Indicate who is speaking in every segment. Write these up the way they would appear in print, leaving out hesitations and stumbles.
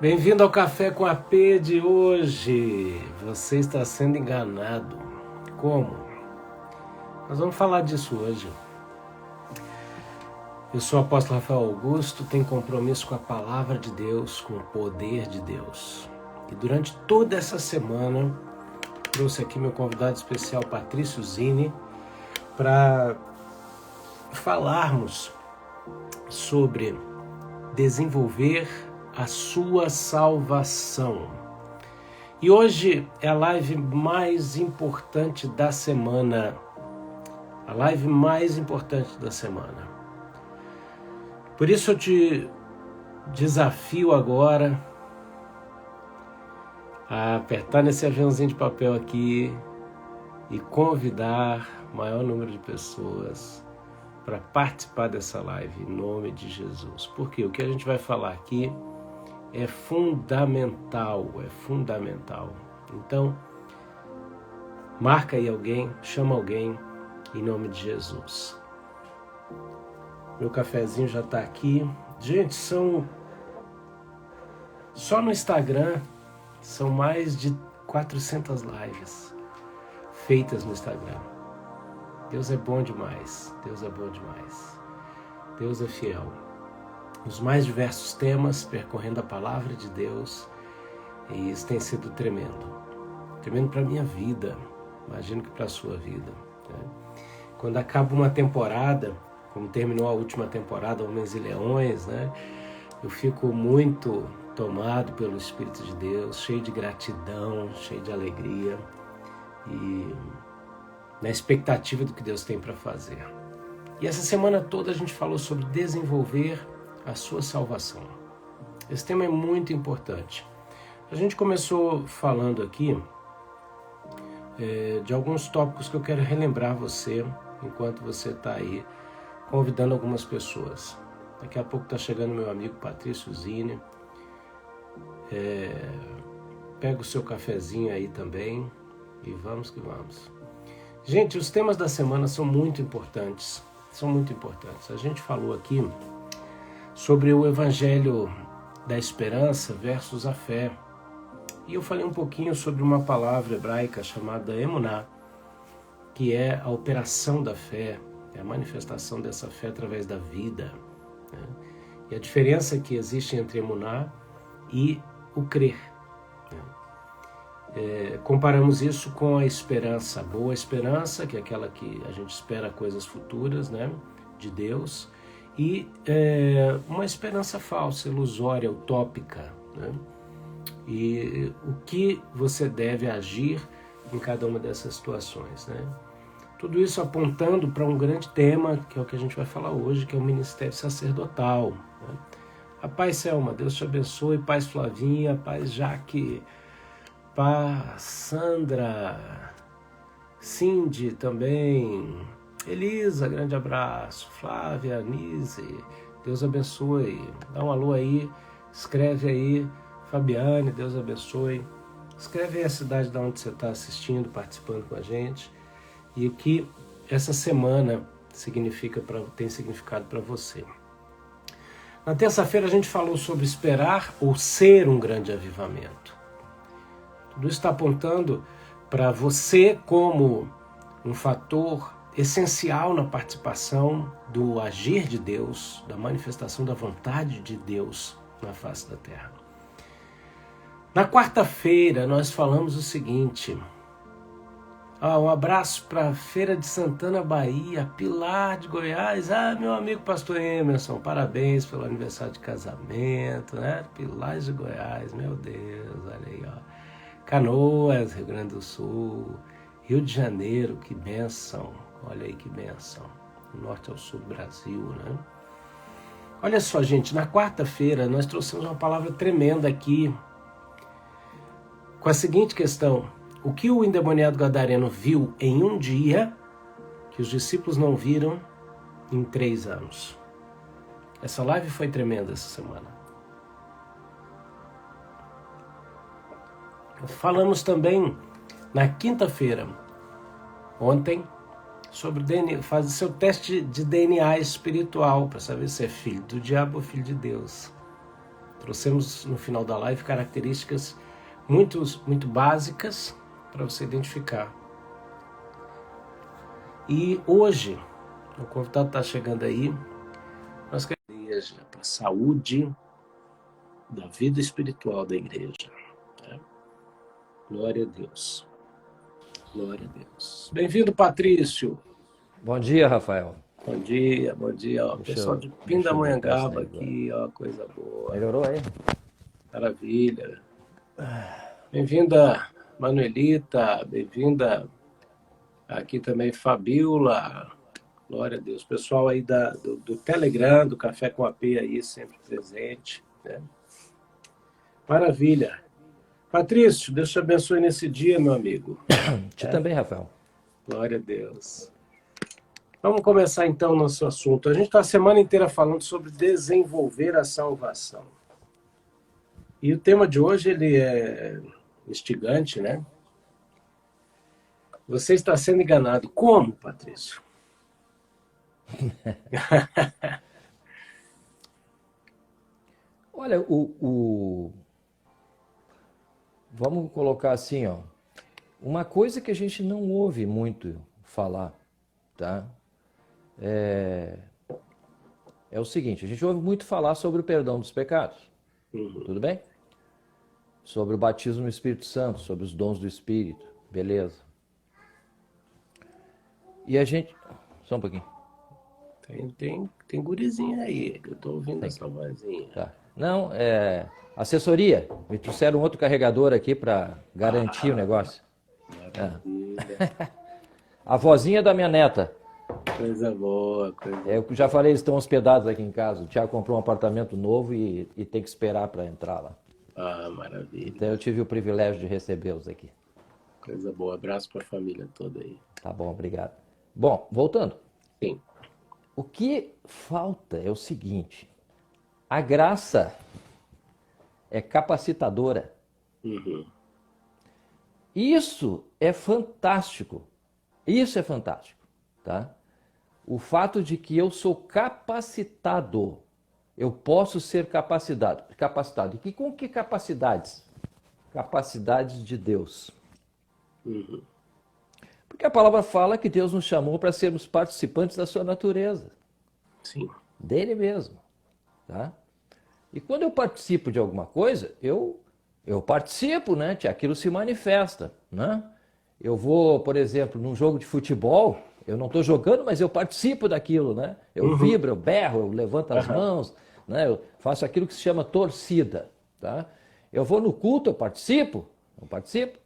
Speaker 1: Bem-vindo ao Café com a P de hoje. Você está sendo enganado. Como? Nós vamos falar disso hoje. Eu sou o apóstolo Rafael Augusto, tenho compromisso com a palavra de Deus, com o poder de Deus. E durante toda essa semana, trouxe aqui meu convidado especial, Patrício Zini, para falarmos sobre desenvolver a sua salvação. E hoje é a live mais importante da semana. A live mais importante da semana. Por isso eu te desafio agora a apertar nesse aviãozinho de papel aqui e convidar o maior número de pessoas para participar dessa live em nome de Jesus. Porque o que a gente vai falar aqui é fundamental. Então, marca aí alguém, chama alguém em nome de Jesus. Meu cafezinho já está aqui. Gente, só no Instagram são mais de 400 lives feitas no Instagram. Deus é bom demais, Deus é bom demais. Deus é fiel. Os mais diversos temas, percorrendo a palavra de Deus, e isso tem sido tremendo. Tremendo para a minha vida, imagino que para a sua vida. Né? Quando acaba uma temporada, como terminou a última temporada, Homens e Leões, né? Eu fico muito tomado pelo Espírito de Deus, cheio de gratidão, cheio de alegria e na expectativa do que Deus tem para fazer. E essa semana toda a gente falou sobre desenvolver a sua salvação. Esse tema é muito importante. A gente começou falando aqui de alguns tópicos que eu quero relembrar você enquanto você está aí convidando algumas pessoas. Daqui a pouco está chegando meu amigo Patrício Zini. Pega o seu cafezinho aí também e vamos que vamos. Gente, os temas da semana são muito importantes. A gente falou aqui sobre o Evangelho da Esperança versus a fé. E eu falei um pouquinho sobre uma palavra hebraica chamada emuná, que é a operação da fé, é a manifestação dessa fé através da vida. Né? E a diferença que existe entre emuná e o crer. Né? Comparamos isso com a esperança, a boa esperança, que é aquela que a gente espera coisas futuras, né, de Deus, e uma esperança falsa, ilusória, utópica. Né? E o que você deve agir em cada uma dessas situações. Né? Tudo isso apontando para um grande tema, que é o que a gente vai falar hoje, que é o ministério sacerdotal. Né? A paz, Selma, Deus te abençoe. Paz, Flavinha, paz, Jaque, paz, Sandra, Cindy também, Elisa, grande abraço, Flávia, Nise, Deus abençoe. Dá um alô aí, escreve aí, Fabiane, Deus abençoe. Escreve aí a cidade de onde você está assistindo, participando com a gente. E o que essa semana tem significado para você. Na terça-feira a gente falou sobre esperar ou ser um grande avivamento. Tudo isso está apontando para você como um fator essencial na participação do agir de Deus, da manifestação da vontade de Deus na face da terra. Na quarta-feira nós falamos o seguinte. Um abraço para a Feira de Santana, Bahia, Pilar de Goiás. Meu amigo pastor Emerson, parabéns pelo aniversário de casamento, né? Pilar de Goiás, meu Deus, olha aí, ó. Canoas, Rio Grande do Sul, Rio de Janeiro, que bênção, olha aí que bênção, do norte ao sul do Brasil, né? Olha só, gente, na quarta-feira nós trouxemos uma palavra tremenda aqui, com a seguinte questão: o que o endemoniado gadareno viu em um dia, que os discípulos não viram em 3 anos? Essa live foi tremenda essa semana. Falamos também na quinta-feira, ontem, sobre fazer seu teste de DNA espiritual, para saber se é filho do diabo ou filho de Deus. Trouxemos no final da live características muito básicas para você identificar. E hoje, o convidado está chegando aí, nós queremos para a saúde da vida espiritual da igreja. Né? Glória a Deus. Glória a Deus. Bem-vindo, Patrício.
Speaker 2: Bom dia, Rafael.
Speaker 1: Bom dia, bom dia. Ó, pessoal de Pindamonhangaba aqui, ó, coisa boa.
Speaker 2: Melhorou aí?
Speaker 1: Maravilha. Bem-vinda, Manuelita. Bem-vinda aqui também, Fabiola. Glória a Deus. Pessoal aí do Telegram, do Café com AP aí, sempre presente. Né? Maravilha. Patrício, Deus te abençoe nesse dia, meu amigo.
Speaker 2: Te também, Rafael.
Speaker 1: Glória a Deus. Vamos começar então o nosso assunto. A gente está a semana inteira falando sobre desenvolver a salvação. E o tema de hoje ele é instigante, né? Você está sendo enganado. Como, Patrício?
Speaker 2: Olha, vamos colocar assim, ó. Uma coisa que a gente não ouve muito falar, tá? É o seguinte, a gente ouve muito falar sobre o perdão dos pecados. Tudo bem? Sobre o batismo no Espírito Santo, sobre os dons do Espírito. Beleza. E a gente... Só um pouquinho.
Speaker 1: Tem gurizinha aí, que eu tô ouvindo essa vozinha.
Speaker 2: Tá. Não, assessoria. Me trouxeram outro carregador aqui para garantir o negócio. A vozinha da minha neta.
Speaker 1: Coisa boa,
Speaker 2: eu já falei, eles estão hospedados aqui em casa. O Thiago comprou um apartamento novo e tem que esperar para entrar lá.
Speaker 1: Ah, maravilha.
Speaker 2: Então eu tive o privilégio de recebê-los aqui.
Speaker 1: Coisa boa. Abraço para a família toda aí.
Speaker 2: Tá bom, obrigado. Bom, voltando.
Speaker 1: Sim.
Speaker 2: O que falta é o seguinte: a graça é capacitadora. Isso é fantástico. Isso é fantástico, tá? O fato de que eu sou capacitado, eu posso ser capacitado. E com que capacidades? Capacidades de Deus. Porque a palavra fala que Deus nos chamou para sermos participantes da sua natureza.
Speaker 1: Sim.
Speaker 2: Dele mesmo, tá? E quando eu participo de alguma coisa, eu participo, né? Aquilo se manifesta, né? Eu vou, por exemplo, num jogo de futebol, eu não estou jogando, mas eu participo daquilo, né? Eu vibro, eu berro, eu levanto as mãos, né? Eu faço aquilo que se chama torcida, tá? Eu vou no culto, eu participo? Não participo?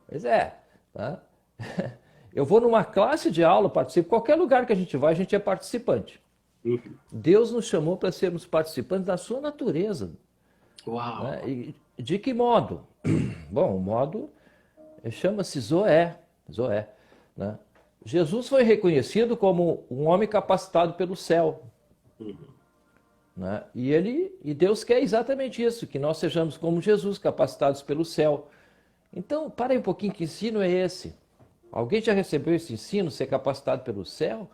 Speaker 2: Pois é, tá? Eu vou numa classe de aula, participo. Qualquer lugar que a gente vai, a gente é participante. Deus nos chamou para sermos participantes da sua natureza.
Speaker 1: Uau!
Speaker 2: Né? E de que modo? Bom, o modo chama-se Zoé. Né? Jesus foi reconhecido como um homem capacitado pelo céu. Né? E Deus quer exatamente isso, que nós sejamos como Jesus, capacitados pelo céu. Então, para aí um pouquinho, que ensino é esse? Alguém já recebeu esse ensino, ser capacitado pelo céu?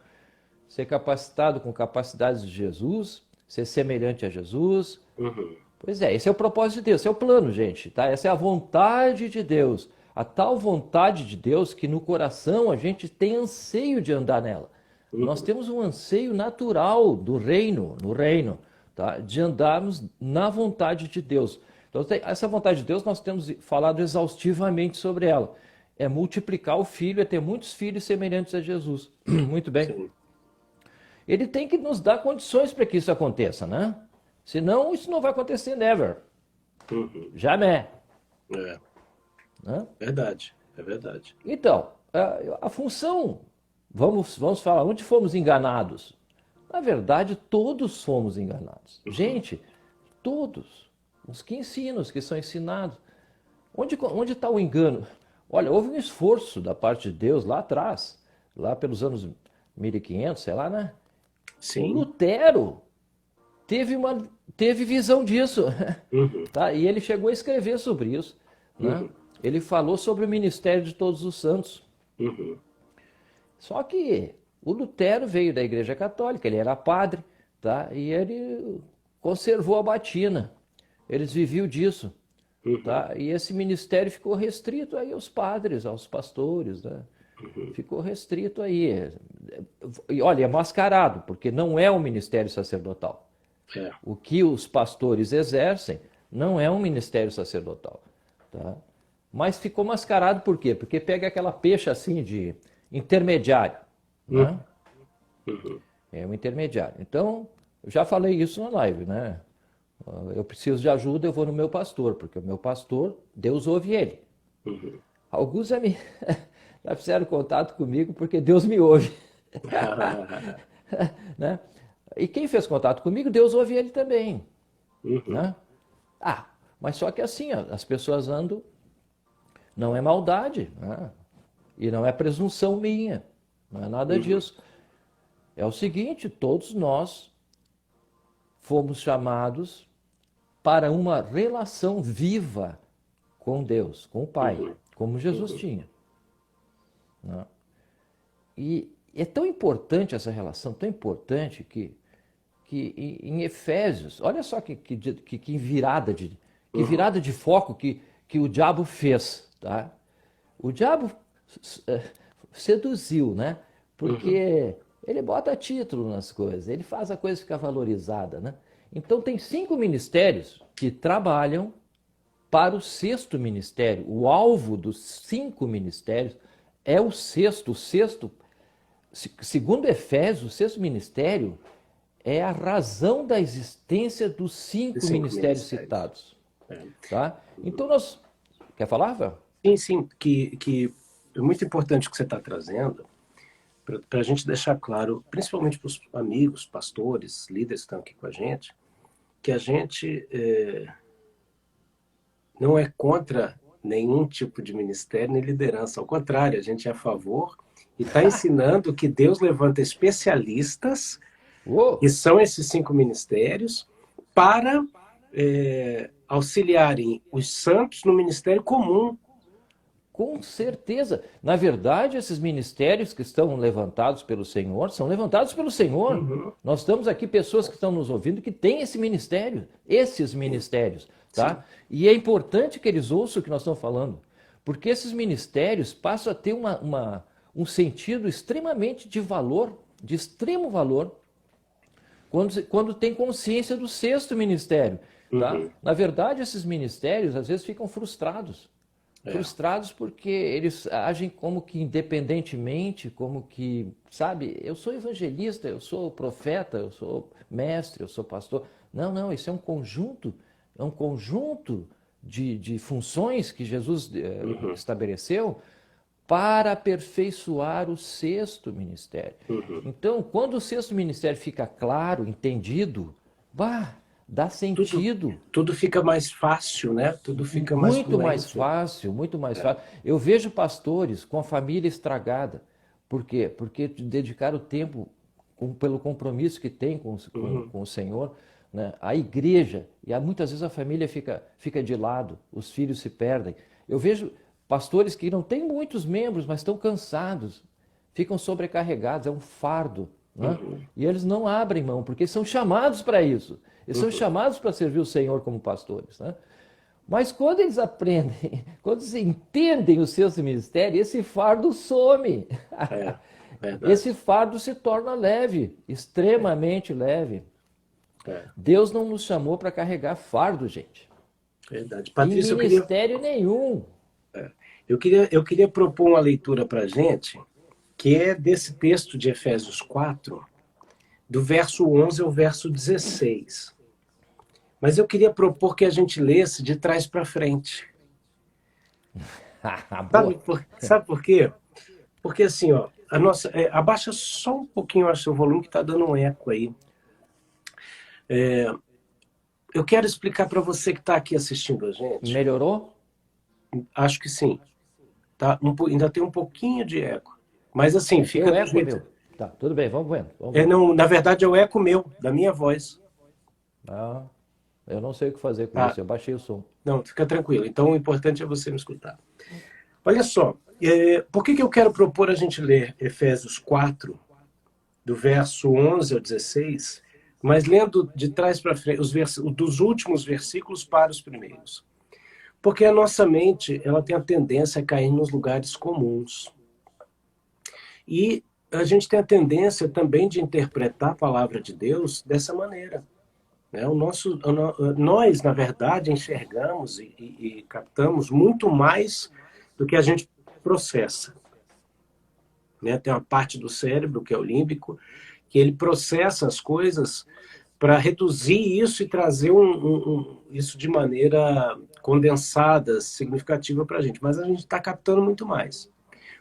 Speaker 2: Ser capacitado com capacidades de Jesus? Ser semelhante a Jesus? Pois é, esse é o propósito de Deus, esse é o plano, gente, tá? Essa é a vontade de Deus. A tal vontade de Deus que no coração a gente tem anseio de andar nela. Nós temos um anseio natural do reino, no reino, tá? De andarmos na vontade de Deus. Então, essa vontade de Deus, nós temos falado exaustivamente sobre ela. É multiplicar o filho, é ter muitos filhos semelhantes a Jesus. Muito bem.
Speaker 1: Sim.
Speaker 2: Ele tem que nos dar condições para que isso aconteça, né? Senão, isso não vai acontecer never. Jamais.
Speaker 1: É.
Speaker 2: Né?
Speaker 1: Verdade, é verdade.
Speaker 2: Então, a função, vamos falar, onde fomos enganados? Na verdade, todos fomos enganados. Gente, todos. Os que ensinam, os que são ensinados. Onde está o engano? Olha, houve um esforço da parte de Deus lá atrás, lá pelos anos 1500, sei lá, né?
Speaker 1: Sim.
Speaker 2: O Lutero teve visão disso. Tá? E ele chegou a escrever sobre isso. Né? Ele falou sobre o ministério de todos os santos. Só que o Lutero veio da Igreja Católica, ele era padre, tá? E ele conservou a batina. Eles viviam disso.
Speaker 1: Uhum.
Speaker 2: Tá? E esse ministério ficou restrito aí aos padres, aos pastores, né? Ficou restrito aí. E olha, é mascarado, porque não é um ministério sacerdotal.
Speaker 1: É.
Speaker 2: O que os pastores exercem não é um ministério sacerdotal. Tá? Mas ficou mascarado por quê? Porque pega aquela pecha assim de intermediário. Né?
Speaker 1: Uhum.
Speaker 2: É um intermediário. Então, eu já falei isso na live, né? Eu preciso de ajuda, eu vou no meu pastor, porque o meu pastor, Deus ouve ele.
Speaker 1: Uhum.
Speaker 2: Alguns já fizeram contato comigo porque Deus me ouve. Né? E quem fez contato comigo, Deus ouve ele também.
Speaker 1: Uhum.
Speaker 2: Né? Ah, mas só que assim, ó, as pessoas andam, não é maldade, né? E não é presunção minha, não é nada disso. É o seguinte, todos nós fomos chamados para uma relação viva com Deus, com o Pai, como Jesus tinha. Né? E é tão importante essa relação, tão importante que em Efésios, olha só que virada de foco que o diabo fez. Tá? O diabo seduziu, né? Porque ele bota título nas coisas, ele faz a coisa ficar valorizada. Né? Então tem 5 ministérios que trabalham para o 6º ministério. O alvo dos 5 ministérios é o 6º. O 6º, segundo Efésios, o 6º ministério é a razão da existência dos 5 ministérios citados. Tá? Então nós... Quer falar, Rafael?
Speaker 1: Sim, que é muito importante o que você está trazendo, para a gente deixar claro, principalmente para os amigos, pastores, líderes que estão aqui com a gente, que a gente não é contra nenhum tipo de ministério nem liderança. Ao contrário, a gente é a favor e está ensinando que Deus levanta especialistas, que são esses 5 ministérios, para auxiliarem os santos no ministério comum.
Speaker 2: Com certeza. Na verdade, esses ministérios que estão levantados pelo Senhor, são levantados pelo Senhor. Nós estamos aqui, pessoas que estão nos ouvindo, que têm esse ministério, esses ministérios. Tá? E é importante que eles ouçam o que nós estamos falando, porque esses ministérios passam a ter um sentido extremamente de valor, de extremo valor, quando tem consciência do 6º ministério. Tá? Na verdade, esses ministérios às vezes ficam frustrados. Frustrados porque eles agem como que independentemente, como que, sabe, eu sou evangelista, eu sou profeta, eu sou mestre, eu sou pastor. Não, isso é um conjunto de funções que Jesus estabeleceu para aperfeiçoar o 6º ministério. Então, quando o 6º ministério fica claro, entendido, dá sentido.
Speaker 1: Tudo fica mais fácil, né? Tudo fica mais
Speaker 2: muito mais fácil, muito mais fácil. Eu vejo pastores com a família estragada. Por quê? Porque dedicaram o tempo pelo compromisso que tem com o Senhor, né? A igreja, e muitas vezes a família fica de lado, os filhos se perdem. Eu vejo pastores que não têm muitos membros, mas estão cansados, ficam sobrecarregados, é um fardo. Né? E eles não abrem mão, porque são chamados para isso. Eles são chamados para servir o Senhor como pastores. Né? Mas quando eles aprendem, quando eles entendem o seu ministério, esse fardo some. Esse fardo se torna leve, extremamente leve. Deus não nos chamou para carregar fardo, gente.
Speaker 1: Verdade. Patrícia,
Speaker 2: em ministério nenhum.
Speaker 1: Eu queria propor uma leitura para a gente, que é desse texto de Efésios 4, do verso 11 ao verso 16. Mas eu queria propor que a gente lesse de trás para frente. Sabe por quê? Porque assim, ó, abaixa só um pouquinho o seu volume, que está dando um eco aí. Eu quero explicar para você que está aqui assistindo a gente.
Speaker 2: Melhorou?
Speaker 1: Acho que sim. Tá, ainda tem um pouquinho de eco. Mas assim, fica...
Speaker 2: O eco meu. Tá, tudo bem, vamos vendo.
Speaker 1: Não, na verdade é o eco meu, da minha voz.
Speaker 2: Eu não sei o que fazer com isso, eu baixei o som.
Speaker 1: Não, fica tranquilo. Então o importante é você me escutar. Olha só, por que eu quero propor a gente ler Efésios 4, do verso 11 ao 16? mas lendo de trás para frente, dos últimos versículos para os primeiros. Porque a nossa mente, ela tem a tendência a cair nos lugares comuns. E a gente tem a tendência também de interpretar a palavra de Deus dessa maneira. Né? Nós, na verdade, enxergamos e captamos muito mais do que a gente processa. Né? Tem uma parte do cérebro, que é o límbico, que ele processa as coisas para reduzir isso e trazer isso de maneira condensada, significativa para a gente. Mas a gente está captando muito mais.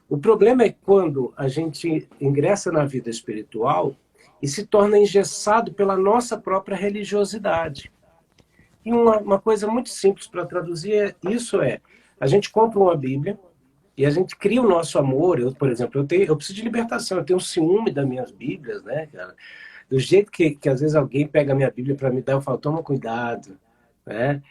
Speaker 1: O problema é quando a gente ingressa na vida espiritual e se torna engessado pela nossa própria religiosidade. E uma coisa muito simples para traduzir isso a gente compra uma Bíblia e a gente cria o nosso amor. Eu, por exemplo, eu preciso de libertação, eu tenho ciúme das minhas Bíblias, né, cara? Do jeito que às vezes alguém pega a minha Bíblia para me dar, eu falo, toma cuidado, né?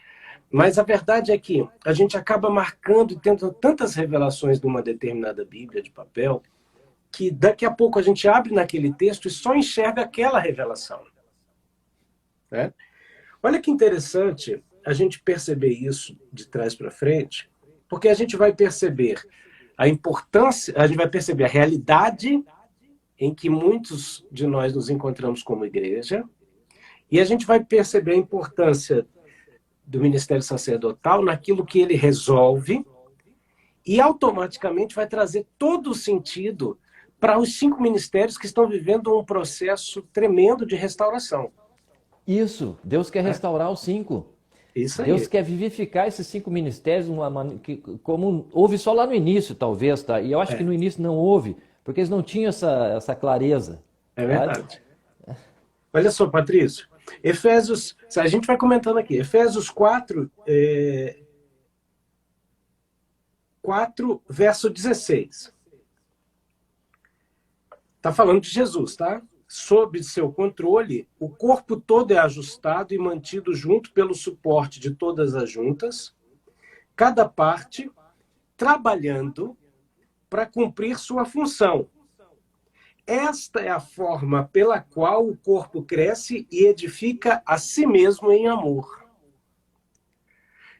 Speaker 1: Mas a verdade é que a gente acaba marcando e tendo tantas revelações de uma determinada Bíblia de papel, que daqui a pouco a gente abre naquele texto e só enxerga aquela revelação. Né? Olha que interessante a gente perceber isso de trás para frente, porque a gente vai perceber a importância, a gente vai perceber a realidade em que muitos de nós nos encontramos como igreja, e a gente vai perceber a importância do ministério sacerdotal naquilo que ele resolve, e automaticamente vai trazer todo o sentido para os 5 ministérios que estão vivendo um processo tremendo de restauração.
Speaker 2: Isso, Deus quer restaurar os 5.
Speaker 1: Isso aí.
Speaker 2: Deus quer vivificar esses 5 ministérios, como houve só lá no início, talvez, tá? E eu acho que no início não houve, porque eles não tinham essa clareza.
Speaker 1: É verdade. Olha só, Patrício, Efésios, a gente vai comentando aqui, Efésios 4, 4, verso 16. Está falando de Jesus, tá? Sob seu controle, o corpo todo é ajustado e mantido junto pelo suporte de todas as juntas, cada parte trabalhando para cumprir sua função. Esta é a forma pela qual o corpo cresce e edifica a si mesmo em amor.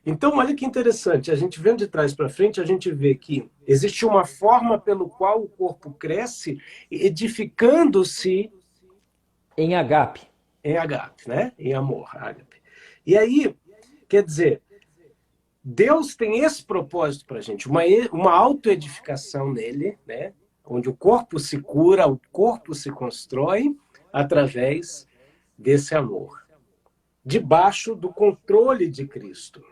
Speaker 1: Então, olha que interessante, a gente vendo de trás para frente, a gente vê que existe uma forma pelo qual o corpo cresce, edificando-se
Speaker 2: em agape.
Speaker 1: Em agape, né? Em amor, agape. E aí, quer dizer, Deus tem esse propósito para a gente, uma autoedificação nele, né? Onde o corpo se cura, o corpo se constrói através desse amor, debaixo do controle de Cristo.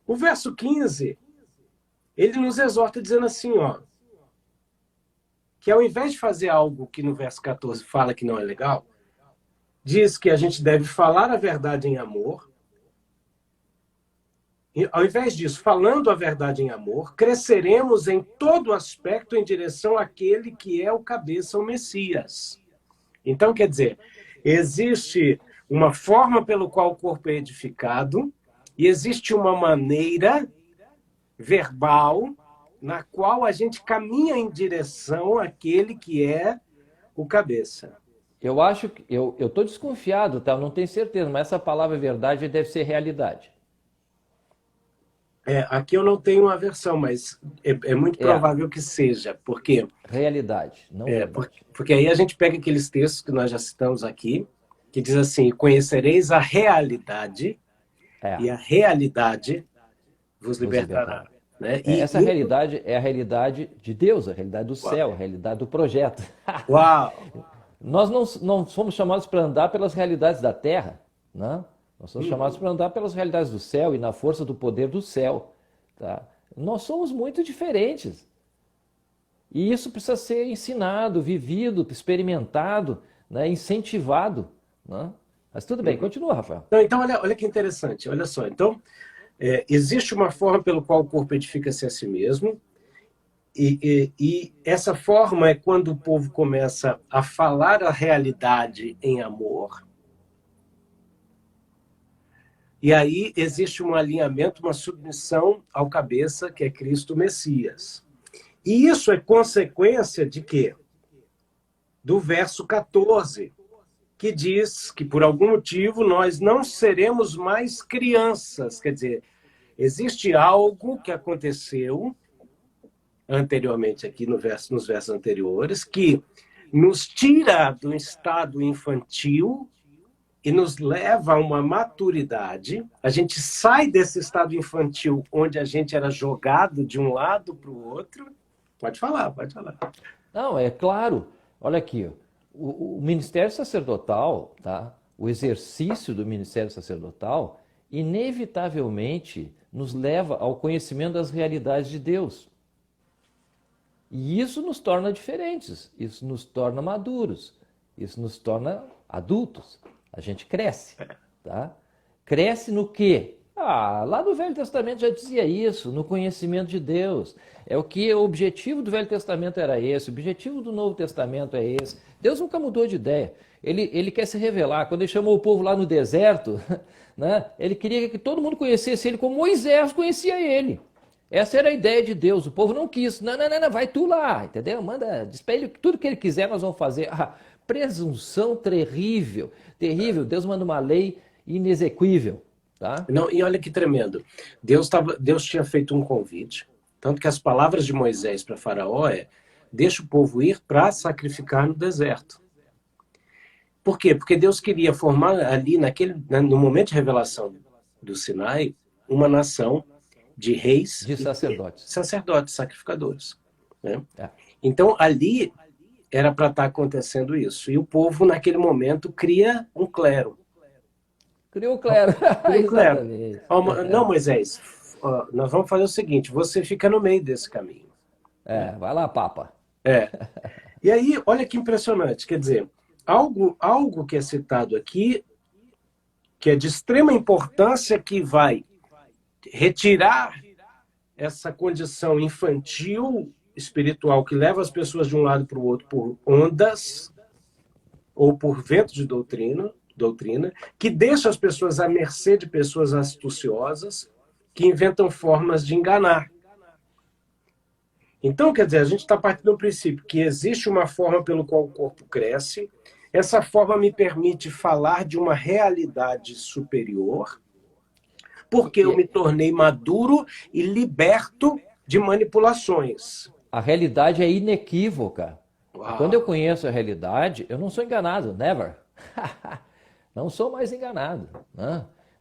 Speaker 1: O verso 15, ele nos exorta dizendo assim, ó, que ao invés de fazer algo que no verso 14 fala que não é legal, diz que a gente deve falar a verdade em amor. E, ao invés disso, falando a verdade em amor, cresceremos em todo aspecto em direção àquele que é o cabeça, o Messias. Então, quer dizer, existe uma forma pelo qual o corpo é edificado, e existe uma maneira verbal na qual a gente caminha em direção àquele que é o cabeça.
Speaker 2: Eu acho que eu estou desconfiado, tá? Eu não tenho certeza, mas essa palavra verdade deve ser realidade.
Speaker 1: Aqui eu não tenho uma versão, mas é muito provável que seja, porque
Speaker 2: realidade, não verdade.
Speaker 1: Porque aí a gente pega aqueles textos que nós já citamos aqui, que diz assim: conhecereis a realidade e a realidade vos libertará. Né?
Speaker 2: Essa realidade é a realidade de Deus, a realidade do céu, a realidade do projeto.
Speaker 1: Uau!
Speaker 2: Nós não somos chamados para andar pelas realidades da terra, né? Nós somos chamados para andar pelas realidades do céu e na força do poder do céu. Tá? Nós somos muito diferentes. E isso precisa ser ensinado, vivido, experimentado, né? Incentivado. Né? Mas tudo bem, continua, Rafael.
Speaker 1: Então, olha que interessante, olha só. Então, existe uma forma pelo qual o corpo edifica-se a si mesmo, e essa forma é quando o povo começa a falar a realidade em amor. E aí existe um alinhamento, uma submissão ao cabeça, que é Cristo Messias. E isso é consequência de quê? Do verso 14, que diz que por algum motivo nós não seremos mais crianças. Quer dizer, existe algo que aconteceu anteriormente aqui nos versos anteriores, que nos tira do estado infantil e nos leva a uma maturidade. A gente sai desse estado infantil onde a gente era jogado de um lado para o outro. Pode falar, pode falar.
Speaker 2: Não, é claro. Olha aqui, ó. O ministério sacerdotal, tá? O exercício do ministério sacerdotal, inevitavelmente nos leva ao conhecimento das realidades de Deus. E isso nos torna diferentes, isso nos torna maduros, isso nos torna adultos. A gente cresce, tá? Cresce no quê? Lá no Velho Testamento já dizia isso, no conhecimento de Deus. O objetivo do Velho Testamento era esse, o objetivo do Novo Testamento é esse. Deus nunca mudou de ideia. Ele quer se revelar. Quando ele chamou o povo lá no deserto, né, ele queria que todo mundo conhecesse ele como Moisés conhecia ele. Essa era a ideia de Deus. O povo não quis. Não, vai tu lá, entendeu? Diz pra ele tudo que ele quiser, nós vamos fazer. Presunção terrível, terrível. Deus manda uma lei inexequível. Tá?
Speaker 1: Não, e olha que tremendo. Deus tinha feito um convite, tanto que as palavras de Moisés para Faraó deixa o povo ir para sacrificar no deserto. Por quê? Porque Deus queria formar ali, no momento de revelação do Sinai, uma nação de reis...
Speaker 2: De sacerdotes.
Speaker 1: Sacerdotes, sacrificadores. Né?
Speaker 2: É.
Speaker 1: Então, ali era para estar acontecendo isso. E o povo, naquele momento, cria um clero.
Speaker 2: Criou o clero.
Speaker 1: Exatamente. Não, Moisés, nós vamos fazer o seguinte, você fica no meio desse caminho.
Speaker 2: Vai lá, papa.
Speaker 1: E aí, olha que impressionante, quer dizer, algo que é citado aqui, que é de extrema importância, que vai retirar essa condição infantil, espiritual, que leva as pessoas de um lado para o outro por ondas, ou por vento de doutrina, que deixa as pessoas à mercê de pessoas astuciosas que inventam formas de enganar. Então, quer dizer, a gente está partindo do princípio que existe uma forma pelo qual o corpo cresce, essa forma me permite falar de uma realidade superior, porque eu me tornei maduro e liberto de manipulações.
Speaker 2: A realidade é inequívoca.
Speaker 1: Uau.
Speaker 2: Quando eu conheço a realidade, eu não sou enganado, never. Não sou mais enganado.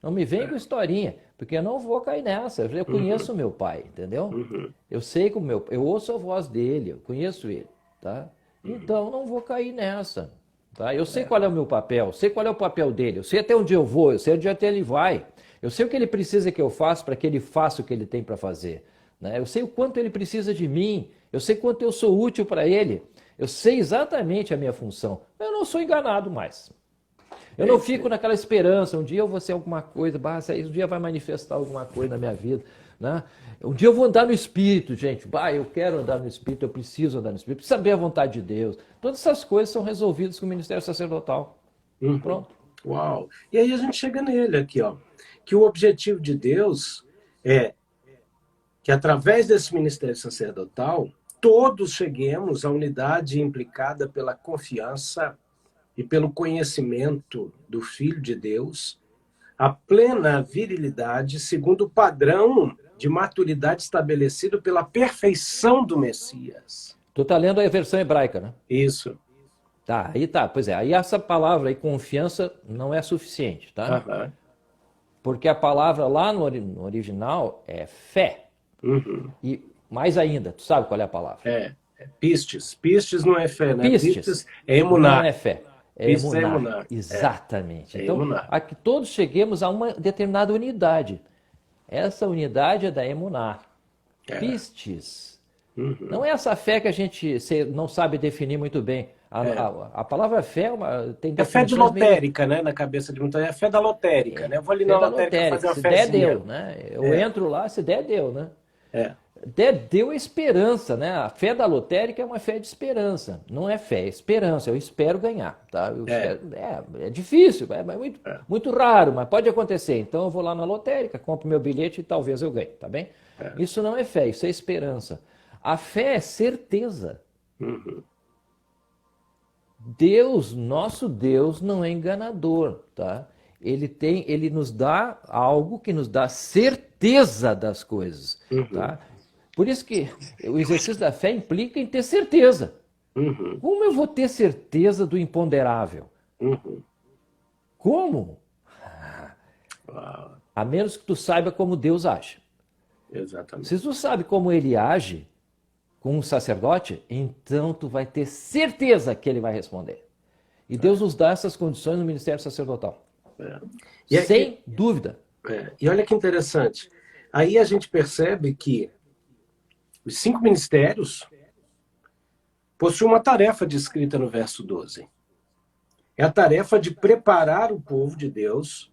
Speaker 2: Não me vem com historinha, porque eu não vou cair nessa. Eu conheço o meu pai, entendeu? Eu sei como eu ouço a voz dele, eu conheço ele, tá? Então não vou cair nessa, tá? Eu sei qual é o meu papel, sei qual é o papel dele, eu sei até onde eu vou, eu sei onde até ele vai. Eu sei o que ele precisa que eu faça para que ele faça o que ele tem para fazer, né? Eu sei o quanto ele precisa de mim, eu sei quanto eu sou útil para ele, eu sei exatamente a minha função. Eu não sou enganado mais. Eu não fico naquela esperança, um dia eu vou ser alguma coisa, um dia vai manifestar alguma coisa na minha vida, né? Um dia eu vou andar no Espírito, gente. Eu quero andar no Espírito, eu preciso andar no Espírito, preciso saber a vontade de Deus. Todas essas coisas são resolvidas com o ministério sacerdotal. Pronto.
Speaker 1: Uau! E aí a gente chega nele aqui, ó, que o objetivo de Deus é que através desse ministério sacerdotal, todos cheguemos à unidade implicada pela confiança e pelo conhecimento do Filho de Deus, a plena virilidade segundo o padrão de maturidade estabelecido pela perfeição do Messias.
Speaker 2: Tu tá lendo a versão hebraica, né?
Speaker 1: Isso.
Speaker 2: Tá, aí tá. Pois é, aí essa palavra aí, confiança, não é suficiente, tá? Porque a palavra lá no original é fé. E mais ainda, tu sabe qual é a palavra?
Speaker 1: Pistes. Pistes não é fé, né?
Speaker 2: Pistes
Speaker 1: é emunar.
Speaker 2: Não é fé. É emunar. Exatamente. Então, a que todos cheguemos a uma determinada unidade. Essa unidade é da emunar. Pistes. Não é essa fé que a gente não sabe definir muito bem. A palavra fé tem
Speaker 1: definições. É fé de lotérica, né? Na cabeça de muita gente. É fé da lotérica, né? Eu vou ali na lotérica fazer uma fezinha.
Speaker 2: Se der, deu, né? Eu entro lá, se der, deu, né? Deu esperança, né? A fé da lotérica é uma fé de esperança. Não é fé, é esperança. Eu espero ganhar, tá? É difícil, é muito raro, mas pode acontecer. Então eu vou lá na lotérica, compro meu bilhete e talvez eu ganhe, tá bem? Isso não é fé, isso é esperança. A fé é certeza. Deus, nosso Deus, não é enganador, tá? Ele nos dá algo que nos dá certeza das coisas, tá? Por isso que o exercício da fé implica em ter certeza. Como eu vou ter certeza do imponderável? Como? A menos que tu saiba como Deus age.
Speaker 1: Exatamente.
Speaker 2: Se tu sabe como ele age com um sacerdote, então tu vai ter certeza que ele vai responder. E Deus nos dá essas condições no ministério sacerdotal. Sem dúvida.
Speaker 1: E olha que interessante. Aí a gente percebe que os 5 ministérios possuem uma tarefa descrita no verso 12. É a tarefa de preparar o povo de Deus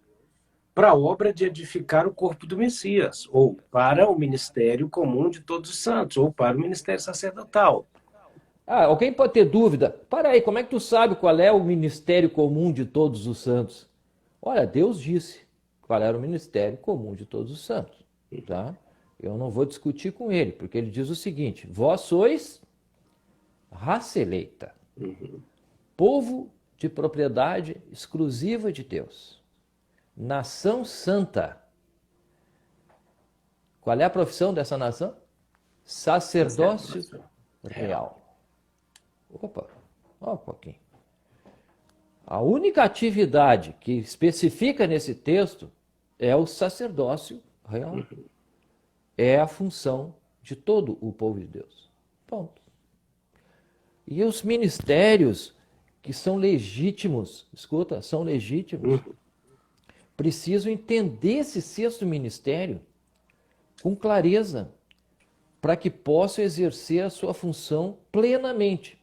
Speaker 1: para a obra de edificar o corpo do Messias, ou para o ministério comum de todos os santos, ou para o ministério sacerdotal.
Speaker 2: Alguém pode ter dúvida. Para aí, como é que tu sabe qual é o ministério comum de todos os santos? Olha, Deus disse qual era o ministério comum de todos os santos, tá? Eu não vou discutir com ele, porque ele diz o seguinte: vós sois raça eleita, povo de propriedade exclusiva de Deus, nação santa. Qual é a profissão dessa nação? Sacerdócio real. Opa, ó um pouquinho. A única atividade que especifica nesse texto é o sacerdócio real. É a função de todo o povo de Deus. Ponto. E os ministérios que são legítimos, escuta, são legítimos, precisam entender esse sexto ministério com clareza, para que possam exercer a sua função plenamente.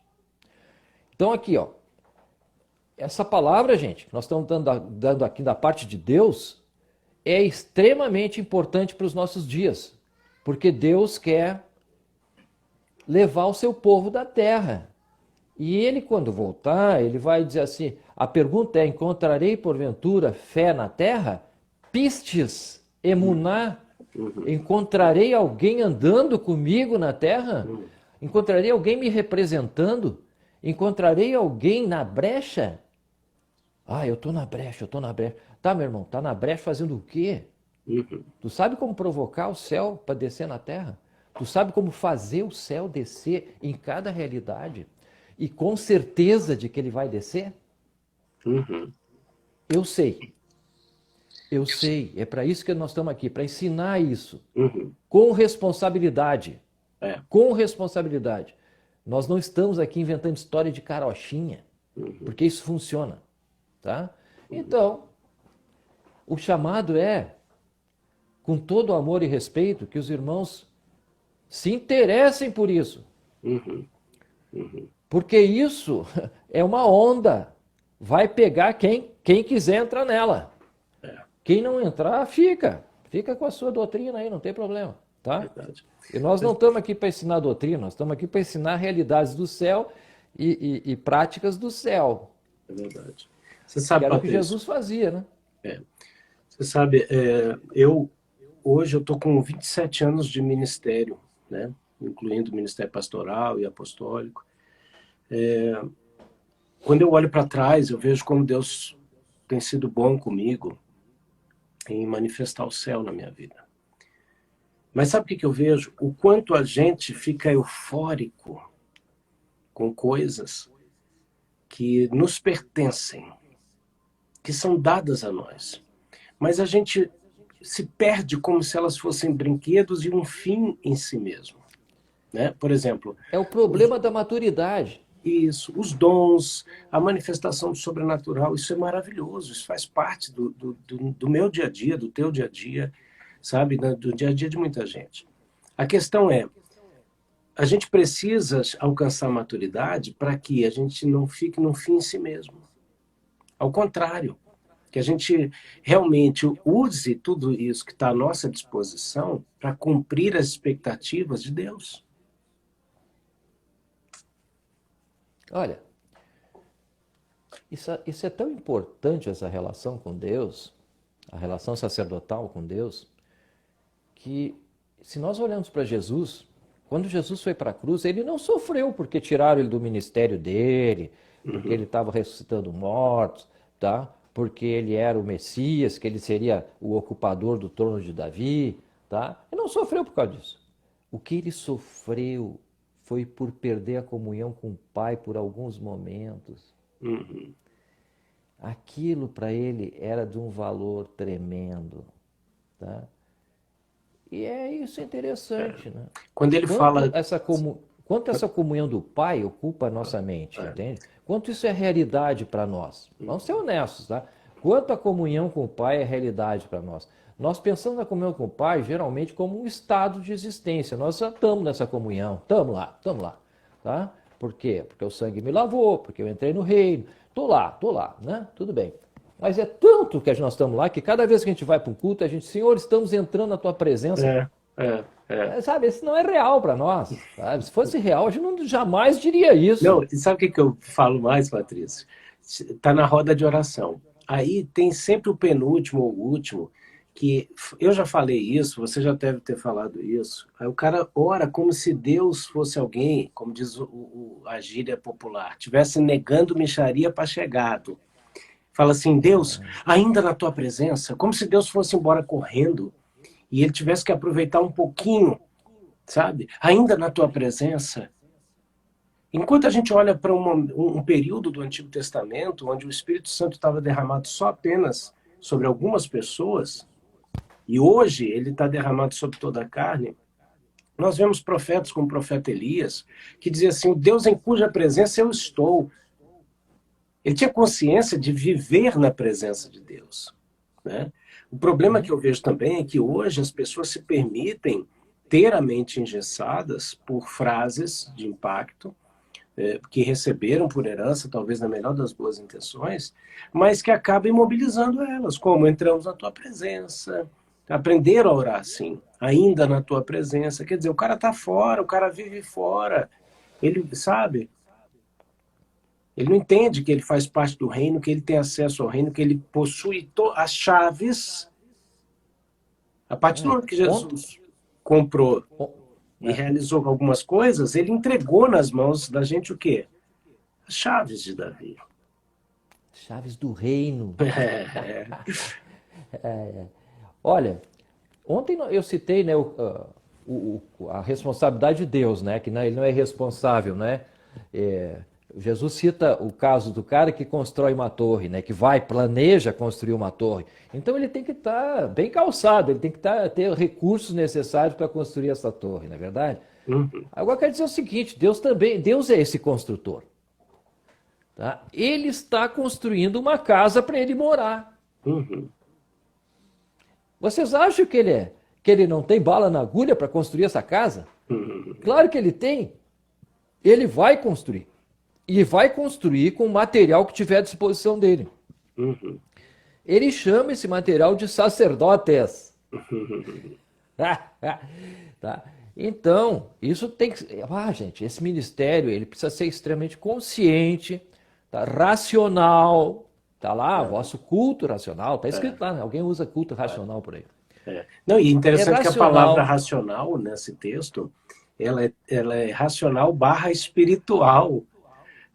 Speaker 2: Então aqui, ó, essa palavra, gente, que nós estamos dando aqui da parte de Deus, é extremamente importante para os nossos dias, porque Deus quer levar o seu povo da terra. E ele, quando voltar, ele vai dizer assim, a pergunta é, encontrarei porventura fé na terra? Pistes, emuná, encontrarei alguém andando comigo na terra? Encontrarei alguém me representando? Encontrarei alguém na brecha? Eu estou na brecha, eu estou na brecha. Tá, meu irmão, tá na brecha fazendo o quê? Tu sabe como provocar o céu para descer na terra? Tu sabe como fazer o céu descer em cada realidade? E com certeza de que ele vai descer? Eu sei. Eu sei. É para isso que nós estamos aqui, para ensinar isso. Com responsabilidade. Com responsabilidade. Nós não estamos aqui inventando história de carochinha, porque isso funciona. Tá? Então, o chamado é, com todo amor e respeito, que os irmãos se interessem por isso. Porque isso é uma onda. Vai pegar quem quiser entrar nela. Quem não entrar, fica. Fica com a sua doutrina aí, não tem problema. Tá?
Speaker 1: Verdade.
Speaker 2: E nós não estamos aqui para ensinar doutrina, nós estamos aqui para ensinar realidades do céu e práticas do céu.
Speaker 1: É verdade. Você sabe,
Speaker 2: que era o que
Speaker 1: Patrício,
Speaker 2: Jesus fazia, né?
Speaker 1: Você sabe, hoje eu estou com 27 anos de ministério, né? Incluindo ministério pastoral e apostólico. Quando eu olho para trás, eu vejo como Deus tem sido bom comigo em manifestar o céu na minha vida. Mas sabe o que eu vejo? O quanto a gente fica eufórico com coisas que nos pertencem, que são dadas a nós. Mas a gente se perde como se elas fossem brinquedos e um fim em si mesmo. Né? Por exemplo...
Speaker 2: É o problema da maturidade.
Speaker 1: Isso, os dons, a manifestação do sobrenatural, isso é maravilhoso, isso faz parte do meu dia a dia, do teu dia a dia, sabe? Do dia a dia de muita gente. A questão é, a gente precisa alcançar a maturidade para que a gente não fique num fim em si mesmo. Ao contrário, que a gente realmente use tudo isso que está à nossa disposição para cumprir as expectativas de Deus.
Speaker 2: Olha, isso é tão importante, essa relação com Deus, a relação sacerdotal com Deus, que se nós olhamos para Jesus, quando Jesus foi para a cruz, ele não sofreu porque tiraram ele do ministério dele, porque ele estava ressuscitando mortos, tá? Porque ele era o Messias, que ele seria o ocupador do trono de Davi, tá? Ele não sofreu por causa disso. O que ele sofreu foi por perder a comunhão com o Pai por alguns momentos.
Speaker 1: Uhum.
Speaker 2: Aquilo para ele era de um valor tremendo, tá? E é isso interessante, né?
Speaker 1: Quando ele fala.
Speaker 2: Quanto essa comunhão do Pai ocupa a nossa mente, entende? Quanto isso é realidade para nós. Vamos ser honestos, tá? Quanto a comunhão com o Pai é realidade para nós. Nós pensamos na comunhão com o Pai geralmente como um estado de existência. Nós já estamos nessa comunhão, estamos lá, tá? Por quê? Porque o sangue me lavou, porque eu entrei no reino. Tô lá, né? Tudo bem. Mas é tanto que nós estamos lá que cada vez que a gente vai para um culto, a gente, Senhor, estamos entrando na tua presença. Sabe, isso não é real para nós. Sabe? Se fosse real, a gente jamais diria isso.
Speaker 1: Não, e sabe o que eu falo mais, Patrício? Está na roda de oração. Aí tem sempre o penúltimo ou o último, que eu já falei isso, você já deve ter falado isso. Aí o cara ora como se Deus fosse alguém, como diz a gíria popular, tivesse negando mixaria para chegado. Fala assim, Deus, ainda na tua presença, como se Deus fosse embora correndo e ele tivesse que aproveitar um pouquinho, sabe? Ainda na tua presença. Enquanto a gente olha para um período do Antigo Testamento, onde o Espírito Santo estava derramado só apenas sobre algumas pessoas, e hoje ele está derramado sobre toda a carne, nós vemos profetas como o profeta Elias, que dizia assim, o Deus em cuja presença eu estou. Ele tinha consciência de viver na presença de Deus, né? O problema que eu vejo também é que hoje as pessoas se permitem ter a mente engessadas por frases de impacto, que receberam por herança, talvez na melhor das boas intenções, mas que acabam imobilizando elas, como entramos na tua presença, aprenderam a orar assim, ainda na tua presença, quer dizer, o cara está fora, o cara vive fora, ele sabe, ele não entende que ele faz parte do reino, que ele tem acesso ao reino, que ele possui as chaves. A partir do momento que Jesus comprou e realizou algumas coisas, ele entregou nas mãos da gente o quê? As chaves de Davi.
Speaker 2: Chaves do reino. Olha, ontem eu citei, né, a responsabilidade de Deus, né, que ele não é responsável, né? Jesus cita o caso do cara que constrói uma torre, né, que planeja construir uma torre. Então ele tem que estar bem calçado, ele tem que ter recursos necessários para construir essa torre, não é verdade?
Speaker 1: Uhum.
Speaker 2: Agora eu quero dizer o seguinte, Deus é esse construtor. Tá? Ele está construindo uma casa para ele morar.
Speaker 1: Uhum.
Speaker 2: Vocês acham que ele não tem bala na agulha para construir essa casa?
Speaker 1: Uhum.
Speaker 2: Claro que ele tem. Ele vai construir. E vai construir com o material que tiver à disposição dele.
Speaker 1: Uhum.
Speaker 2: Ele chama esse material de sacerdotes.
Speaker 1: Uhum.
Speaker 2: Tá? Então, isso tem que... gente, esse ministério ele precisa ser extremamente consciente, tá? Racional. Está lá, vosso culto racional. Está escrito lá, né? Alguém usa culto racional por aí.
Speaker 1: Não, e interessante que a palavra racional nesse texto, ela é racional / espiritual.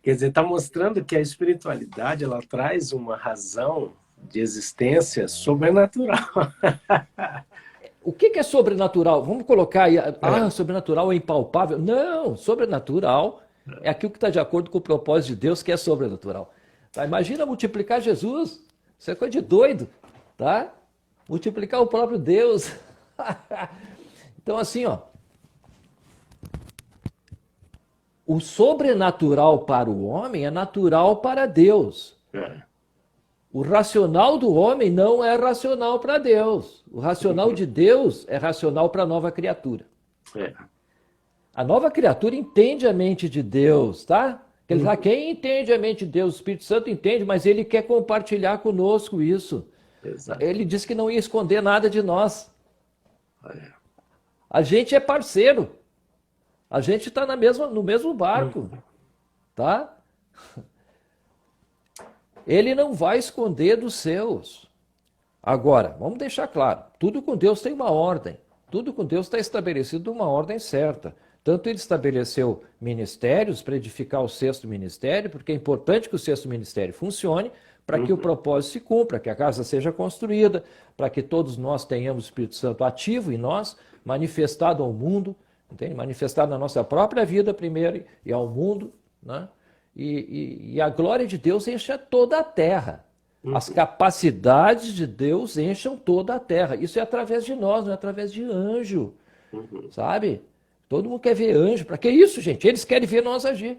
Speaker 1: Quer dizer, está mostrando que a espiritualidade ela traz uma razão de existência sobrenatural.
Speaker 2: O que é sobrenatural? Vamos colocar aí, sobrenatural é impalpável. Não, sobrenatural é aquilo que está de acordo com o propósito de Deus, que é sobrenatural. Tá? Imagina multiplicar Jesus, isso é coisa de doido, tá? Multiplicar o próprio Deus. Então assim, o sobrenatural para o homem é natural para Deus. O racional do homem não é racional para Deus. O racional de Deus é racional para a nova criatura. A nova criatura entende a mente de Deus, tá? Quem entende a mente de Deus, o Espírito Santo entende, mas ele quer compartilhar conosco isso.
Speaker 1: Exato.
Speaker 2: Ele disse que não ia esconder nada de nós. A gente é parceiro. A gente está no mesmo barco, tá? Ele não vai esconder dos seus. Agora, vamos deixar claro, tudo com Deus tem uma ordem. Tudo com Deus está estabelecido uma ordem certa. Tanto ele estabeleceu ministérios para edificar o sexto ministério, porque é importante que o sexto ministério funcione para que o propósito se cumpra, que a casa seja construída, para que todos nós tenhamos o Espírito Santo ativo em nós, manifestado ao mundo, entende? Manifestado na nossa própria vida primeiro e ao mundo, né? E a glória de Deus encha toda a terra. As capacidades de Deus enchem toda a terra. Isso é através de nós, não é através de anjo, sabe? Todo mundo quer ver anjo. Para que isso, gente? Eles querem ver nós agir.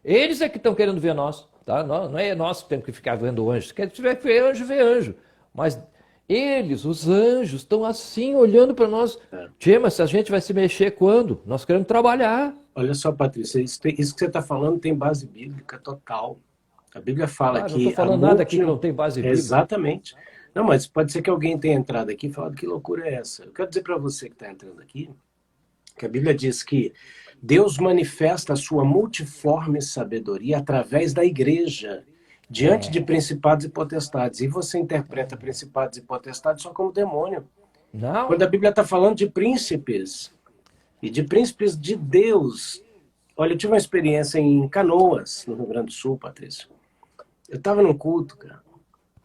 Speaker 2: Eles é que estão querendo ver nós. Tá? Não é nós que temos que ficar vendo anjo. Se tiver que ver anjo, vê anjo. Mas eles, os anjos, estão assim olhando para nós. Tchê, mas a gente vai se mexer quando? Nós queremos trabalhar.
Speaker 1: Olha só, Patrícia, isso que você está falando tem base bíblica total. A Bíblia fala que...
Speaker 2: Não estou falando nada aqui que não tem base bíblica.
Speaker 1: Exatamente. Não, mas pode ser que alguém tenha entrado aqui e falado que loucura é essa. Eu quero dizer para você que está entrando aqui, que a Bíblia diz que Deus manifesta a sua multiforme sabedoria através da igreja, diante de principados e potestades. E você interpreta principados e potestades só como demônio.
Speaker 2: Não.
Speaker 1: Quando a Bíblia está falando de príncipes, e de príncipes de Deus. Olha, eu tive uma experiência em Canoas, no Rio Grande do Sul, Patrícia. Eu estava num culto, cara,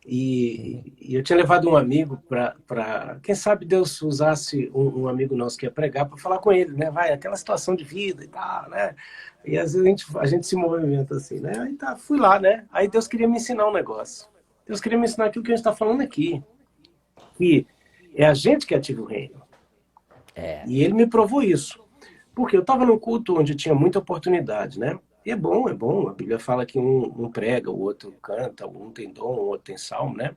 Speaker 1: e eu tinha levado um amigo para... Quem sabe Deus usasse um amigo nosso que ia pregar para falar com ele, né? Vai, aquela situação de vida e tal, né? E às vezes a gente se movimenta assim, né? Aí tá, fui lá, né? Aí Deus queria me ensinar um negócio. Deus queria me ensinar aquilo que a gente está falando aqui. Que é a gente que ativa o reino. E ele me provou isso. Porque eu estava num culto onde tinha muita oportunidade, né? E é bom, é bom. A Bíblia fala que um prega, o outro canta, um tem dom, o outro tem salmo, né?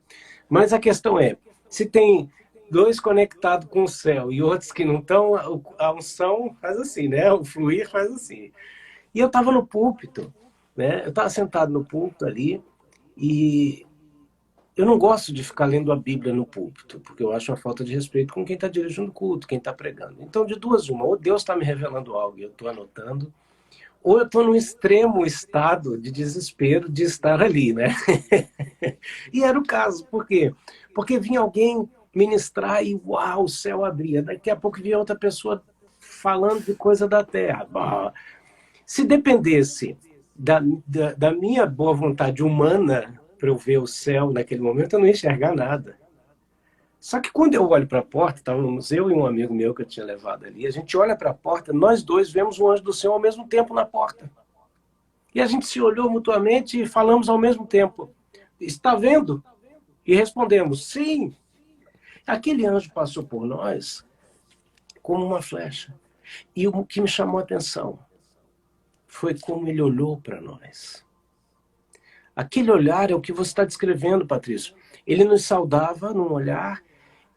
Speaker 1: Mas a questão é, se tem dois conectados com o céu e outros que não estão, a unção faz assim, né? O fluir faz assim. E eu estava no púlpito, né? Eu estava sentado no púlpito ali e eu não gosto de ficar lendo a Bíblia no púlpito, porque eu acho uma falta de respeito com quem está dirigindo o culto, quem está pregando. Então, de duas uma, ou Deus está me revelando algo e eu estou anotando, ou eu estou num extremo estado de desespero de estar ali, né? E era o caso. Por quê? Porque vinha alguém ministrar e, uau, o céu abria. Daqui a pouco vinha outra pessoa falando de coisa da terra. Se dependesse da minha boa vontade humana para eu ver o céu naquele momento, eu não ia enxergar nada. Só que quando eu olho para a porta, estávamos eu e um amigo meu que eu tinha levado ali, a gente olha para a porta, nós dois vemos o anjo do Senhor ao mesmo tempo na porta. E a gente se olhou mutuamente e falamos ao mesmo tempo. Está vendo? E respondemos, sim. Aquele anjo passou por nós como uma flecha. E o que me chamou a atenção foi como ele olhou para nós. Aquele olhar é o que você está descrevendo, Patrício. Ele nos saudava num olhar,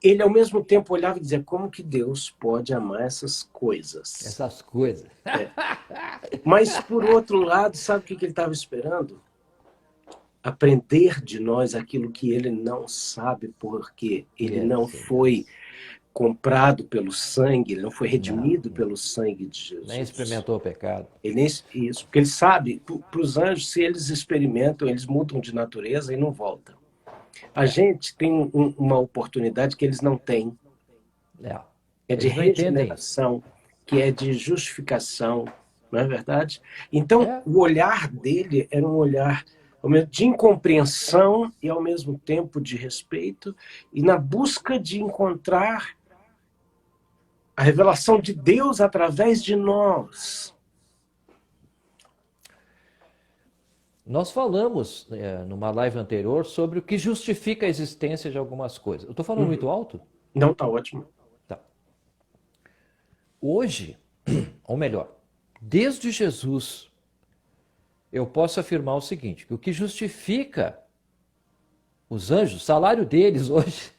Speaker 1: ele ao mesmo tempo olhava e dizia, como que Deus pode amar essas coisas?
Speaker 2: Essas coisas.
Speaker 1: Mas, por outro lado, sabe o que ele estava esperando? Aprender de nós aquilo que ele não sabe, porque ele não foi comprado pelo sangue, ele não foi redimido pelo sangue de Jesus.
Speaker 2: Nem experimentou o pecado.
Speaker 1: Ele nem isso, porque ele sabe, para os anjos, se eles experimentam, eles mudam de natureza e não voltam. A gente tem uma oportunidade que eles não têm. É de regeneração, que é de justificação, não é verdade? Então, o olhar dele era um olhar de incompreensão e, ao mesmo tempo, de respeito, e na busca de encontrar a revelação de Deus através de nós.
Speaker 2: Nós falamos numa live anterior sobre o que justifica a existência de algumas coisas. Eu estou falando muito alto?
Speaker 1: Não, está ótimo.
Speaker 2: Tá. Hoje, ou melhor, desde Jesus, eu posso afirmar o seguinte, que o que justifica os anjos, o salário deles hoje,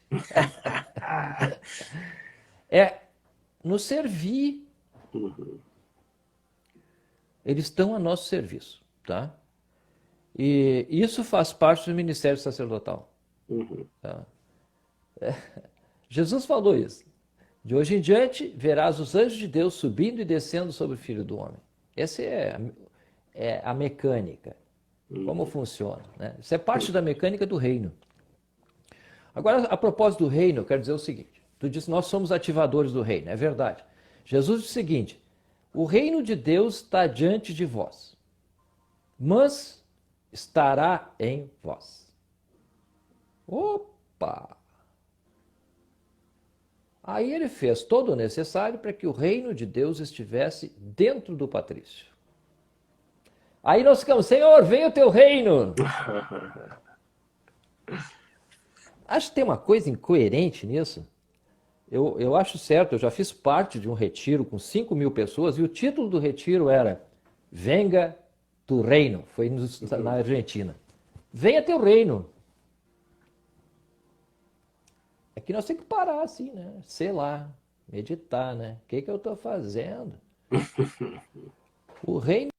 Speaker 2: é nos servir. Eles estão a nosso serviço, tá? E isso faz parte do ministério sacerdotal. Tá? Jesus falou isso. De hoje em diante, verás os anjos de Deus subindo e descendo sobre o Filho do Homem. Essa é a mecânica. Como funciona, né? Isso é parte da mecânica do reino. Agora, a propósito do reino, eu quero dizer o seguinte. Tu disse, nós somos ativadores do reino. É verdade. Jesus disse o seguinte, O reino de Deus está diante de vós, mas estará em vós. Opa! Aí ele fez todo o necessário para que o reino de Deus estivesse dentro do patrício. Aí nós ficamos, Senhor, venha o teu reino. Acho que tem uma coisa incoerente nisso. Eu acho certo, eu já fiz parte de um retiro com 5.000 pessoas e o título do retiro era Venga tu reino, foi na Argentina. Venha teu reino. É que nós temos que parar assim, né? Sei lá, meditar, né? O que eu estou fazendo? O reino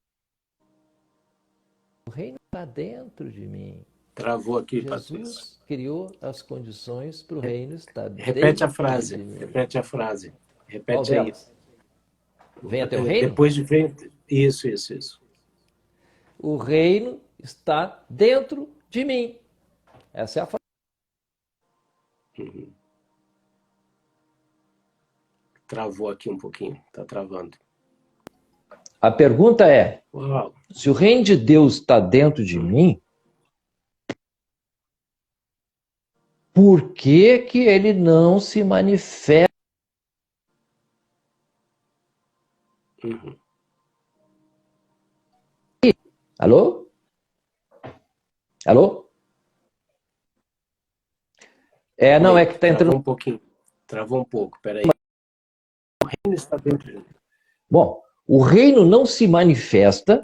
Speaker 2: está dentro de mim.
Speaker 1: Travou aqui,
Speaker 2: Jesus
Speaker 1: Patrício.
Speaker 2: criou as condições para o reino estar dentro
Speaker 1: Repete a frase,
Speaker 2: de mim.
Speaker 1: repete a frase.
Speaker 2: Qual
Speaker 1: Repete aí.
Speaker 2: delas? Venha teu reino?
Speaker 1: Depois de ver... Isso.
Speaker 2: O reino está dentro de mim. Essa é a frase.
Speaker 1: Travou aqui um pouquinho, tá travando.
Speaker 2: A pergunta é,
Speaker 1: Uau.
Speaker 2: se o reino de Deus está dentro de mim, por que que ele não se manifesta? Alô? Alô? Não, é que está entrando...
Speaker 1: Travou um pouquinho. Travou um pouco, peraí. O reino está dentro de mim.
Speaker 2: Bom, o reino não se manifesta...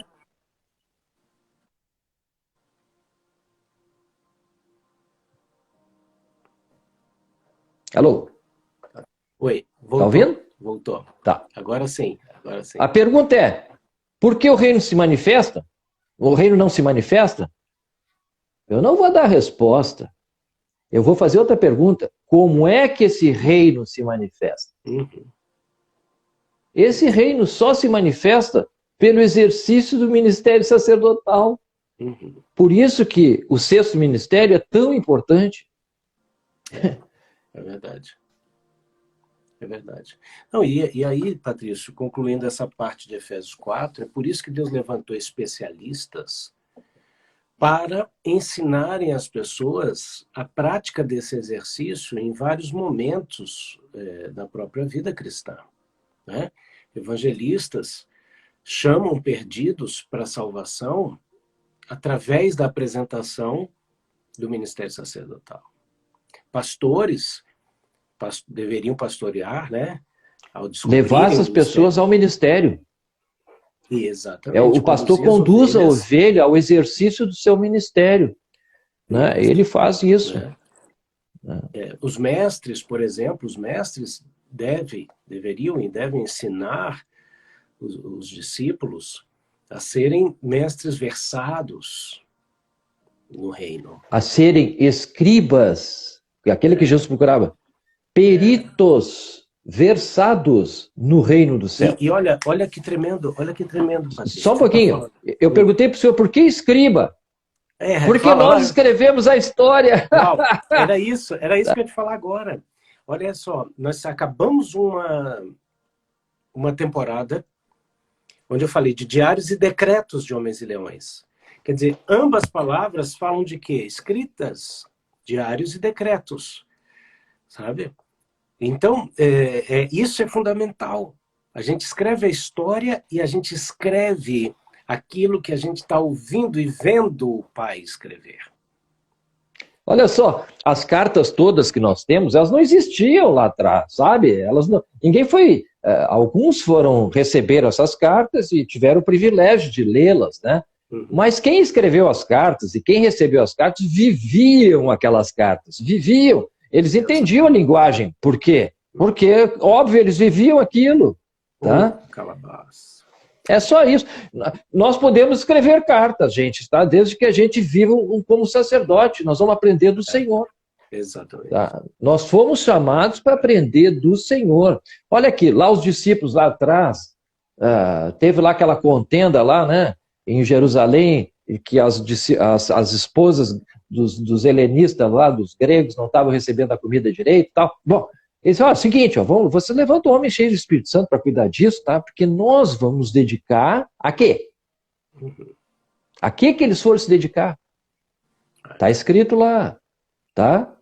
Speaker 2: Alô?
Speaker 1: Oi, voltou.
Speaker 2: Tá ouvindo?
Speaker 1: Voltou.
Speaker 2: Tá.
Speaker 1: Agora sim.
Speaker 2: A pergunta é, por que o reino se manifesta? O reino não se manifesta? Eu não vou dar a resposta. Eu vou fazer outra pergunta. Como é que esse reino se manifesta? Esse reino só se manifesta pelo exercício do ministério sacerdotal. Por isso que o sexto ministério é tão importante.
Speaker 1: É verdade. É verdade. Não, e aí, Patrício, concluindo essa parte de Efésios 4, é por isso que Deus levantou especialistas para ensinarem às pessoas a prática desse exercício em vários momentos da própria vida cristã. Né? Evangelistas chamam perdidos para a salvação através da apresentação do ministério sacerdotal. Pastores deveriam pastorear, né? Ao
Speaker 2: levar essas pessoas ao ministério.
Speaker 1: Exatamente.
Speaker 2: O pastor conduz a ovelha ao exercício do seu ministério. Né? Ele faz isso.
Speaker 1: Os mestres, por exemplo, deveriam e devem ensinar os discípulos a serem mestres versados no reino. A serem escribas, aquele que Jesus procurava, peritos versados no reino do céu. E olha que tremendo, Patrícia.
Speaker 2: Só um pouquinho. Eu perguntei para o senhor, por que escriba? Porque nós escrevemos a história.
Speaker 1: Uau, era isso que eu ia te falar agora. Olha só, nós acabamos uma temporada onde eu falei de diários e decretos de Homens e Leões. Quer dizer, ambas palavras falam de quê? Escritas, diários e decretos. Sabe? Então, isso é fundamental. A gente escreve a história e a gente escreve aquilo que a gente está ouvindo e vendo o Pai escrever.
Speaker 2: Olha só, as cartas todas que nós temos, elas não existiam lá atrás, sabe? Ninguém foi... alguns foram receber essas cartas e tiveram o privilégio de lê-las, né? Mas quem escreveu as cartas e quem recebeu as cartas viviam aquelas cartas, viviam. Eles entendiam a linguagem. Por quê? Porque, óbvio, eles viviam aquilo. Tá?
Speaker 1: Calabás.
Speaker 2: É só isso. Nós podemos escrever cartas, gente, tá? Desde que a gente viva como sacerdote. Nós vamos aprender do Senhor.
Speaker 1: Exatamente.
Speaker 2: Tá? Nós fomos chamados para aprender do Senhor. Olha aqui, lá os discípulos lá atrás, teve lá aquela contenda lá, né? Em Jerusalém, que as esposas dos helenistas lá, dos gregos, não estavam recebendo a comida direito e tal. Bom, Eles disseram, ó, seguinte, ó, você levanta um homem cheio do Espírito Santo para cuidar disso, tá? Porque nós vamos nos dedicar a quê? A que eles foram se dedicar? Tá escrito lá, tá?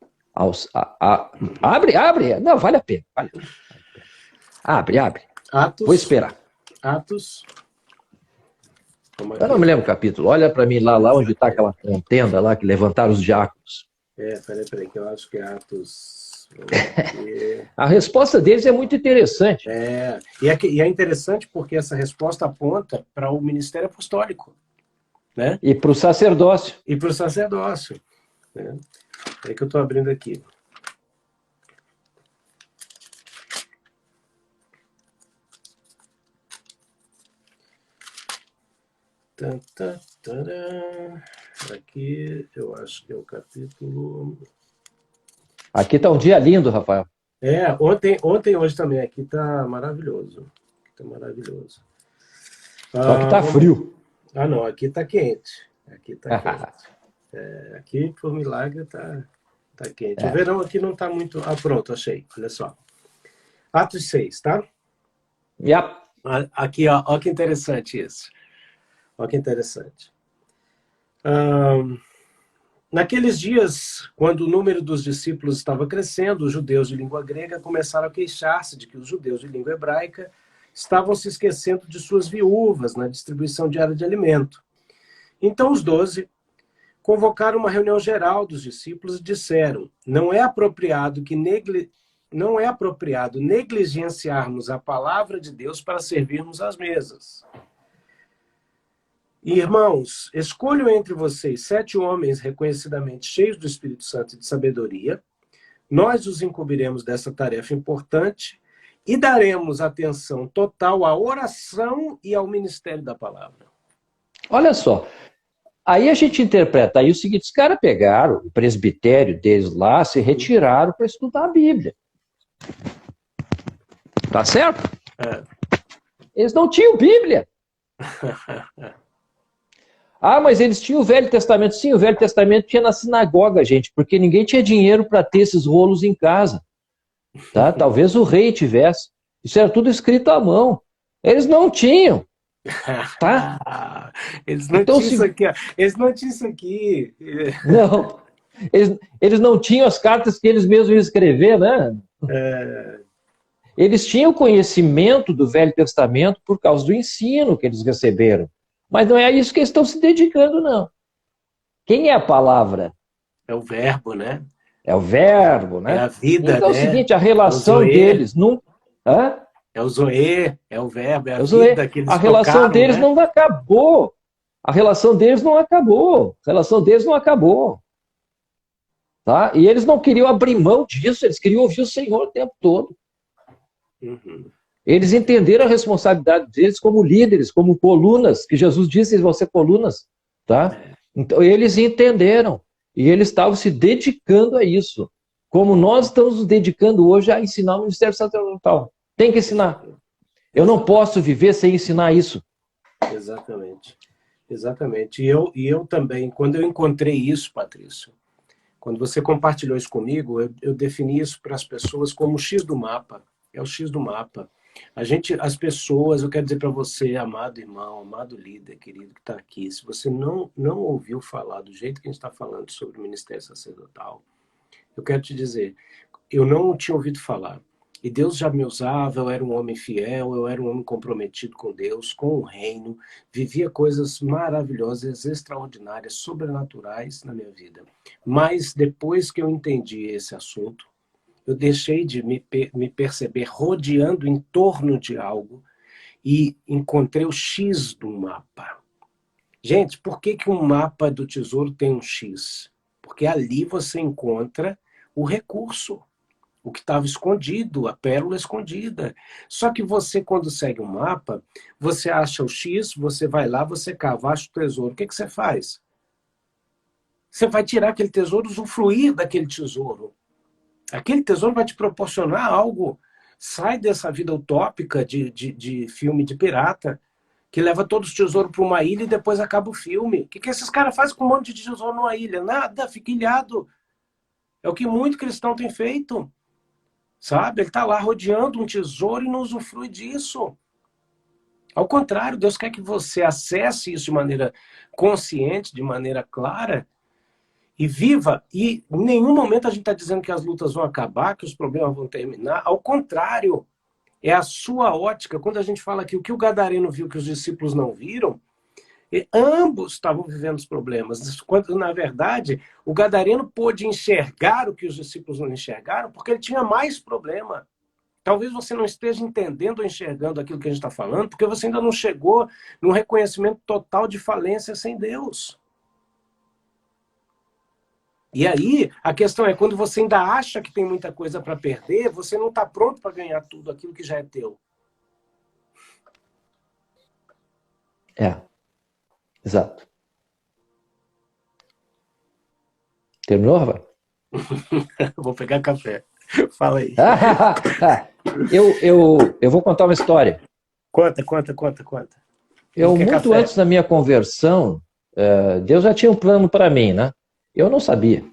Speaker 2: Abre, abre. Não, vale a pena. Vale a pena. Abre, abre.
Speaker 1: Atos,
Speaker 2: vou esperar.
Speaker 1: Atos.
Speaker 2: Eu não me lembro o capítulo. Olha para mim lá onde está aquela contenda lá que levantaram os diáconos.
Speaker 1: Peraí, que eu acho que é Atos.
Speaker 2: A resposta deles é muito interessante.
Speaker 1: E é interessante porque essa resposta aponta para o ministério apostólico, né?
Speaker 2: E para o sacerdócio.
Speaker 1: E para o sacerdócio. Né? É que eu estou abrindo aqui. Aqui eu acho que é o capítulo.
Speaker 2: Aqui está um dia lindo, Rafael.
Speaker 1: Ontem e hoje também. Aqui está maravilhoso.
Speaker 2: Só que está frio.
Speaker 1: Não, aqui está quente. Aqui, por milagre, está quente. O verão aqui não está muito. Pronto, achei. Olha só. Atos 6, tá?
Speaker 2: Yep.
Speaker 1: Aqui, ó que interessante isso. Olha que interessante. Naqueles dias, quando o número dos discípulos estava crescendo, os judeus de língua grega começaram a queixar-se de que os judeus de língua hebraica estavam se esquecendo de suas viúvas na distribuição diária de alimento. Então os 12 convocaram uma reunião geral dos discípulos e disseram: não é apropriado negligenciarmos a palavra de Deus para servirmos às mesas. Irmãos, escolham entre vocês 7 homens reconhecidamente cheios do Espírito Santo e de sabedoria. Nós os incumbiremos dessa tarefa importante e daremos atenção total à oração e ao ministério da palavra.
Speaker 2: Olha só, aí a gente interpreta aí o seguinte: os caras pegaram o presbitério deles lá, se retiraram para estudar a Bíblia. Tá certo? Eles não tinham Bíblia. Mas eles tinham o Velho Testamento. Sim, o Velho Testamento tinha na sinagoga, gente, porque ninguém tinha dinheiro para ter esses rolos em casa. Tá? Talvez o rei tivesse. Isso era tudo escrito à mão. Eles não tinham. Tá?
Speaker 1: Eles não tinham isso aqui. Eles não tinham isso aqui.
Speaker 2: Não. Eles não tinham as cartas que eles mesmos iam escrever, né? Eles tinham conhecimento do Velho Testamento por causa do ensino que eles receberam. Mas não é a isso que eles estão se dedicando, não. Quem é a palavra?
Speaker 1: É o verbo, né?
Speaker 2: É o verbo, né?
Speaker 1: É a vida,
Speaker 2: então,
Speaker 1: né?
Speaker 2: É o seguinte, a relação deles não...
Speaker 1: É o zoe, é o verbo, é a
Speaker 2: zoe.
Speaker 1: Vida que eles
Speaker 2: A relação
Speaker 1: tocaram,
Speaker 2: deles,
Speaker 1: né?
Speaker 2: não acabou. A relação deles não acabou. A relação deles não acabou. Tá? E eles não queriam abrir mão disso, eles queriam ouvir o Senhor o tempo todo. Eles entenderam a responsabilidade deles como líderes, como colunas, que Jesus disse que eles vão ser colunas. Tá? Então, eles entenderam. E eles estavam se dedicando a isso. Como nós estamos nos dedicando hoje a ensinar o ministério sacerdotal. Tem que ensinar. Eu não posso viver sem ensinar isso.
Speaker 1: Exatamente. E eu também, quando eu encontrei isso, Patrício, quando você compartilhou isso comigo, eu defini isso para as pessoas como o X do mapa. É o X do mapa. As pessoas, eu quero dizer para você, amado irmão, amado líder, querido, que está aqui, se você não ouviu falar do jeito que a gente está falando sobre o ministério sacerdotal, eu quero te dizer, eu não tinha ouvido falar. E Deus já me usava, eu era um homem fiel, eu era um homem comprometido com Deus, com o reino, vivia coisas maravilhosas, extraordinárias, sobrenaturais na minha vida. Mas depois que eu entendi esse assunto, eu deixei de me perceber rodeando em torno de algo e encontrei o X do mapa. Gente, por que um mapa do tesouro tem um X? Porque ali você encontra o recurso, o que estava escondido, a pérola escondida. Só que você, quando segue um mapa, você acha o X, você vai lá, você cava, acha o tesouro. O que você faz? Você vai tirar aquele tesouro, usufruir daquele tesouro. Aquele tesouro vai te proporcionar algo. Sai dessa vida utópica de filme de pirata, que leva todos os tesouros para uma ilha e depois acaba o filme. O que esses caras fazem com um monte de tesouro numa ilha? Nada, fica ilhado. É o que muito cristão tem feito. sabe? Ele está lá rodeando um tesouro e não usufrui disso. Ao contrário, Deus quer que você acesse isso de maneira consciente, de maneira clara, e viva. E em nenhum momento a gente está dizendo que as lutas vão acabar, que os problemas vão terminar. Ao contrário, é a sua ótica. Quando a gente fala que o que o gadareno viu que os discípulos não viram, ambos estavam vivendo os problemas. Quando, na verdade, o gadareno pôde enxergar o que os discípulos não enxergaram, porque ele tinha mais problema. Talvez você não esteja entendendo ou enxergando aquilo que a gente está falando, porque você ainda não chegou num reconhecimento total de falência sem Deus. E aí, a questão é, quando você ainda acha que tem muita coisa para perder, você não está pronto para ganhar tudo aquilo que já é teu.
Speaker 2: Exato. Terminou, Rafa?
Speaker 1: Vou pegar café. Fala aí.
Speaker 2: Eu vou contar uma história.
Speaker 1: Conta.
Speaker 2: Muito antes da minha conversão, Deus já tinha um plano para mim, né? Eu não sabia.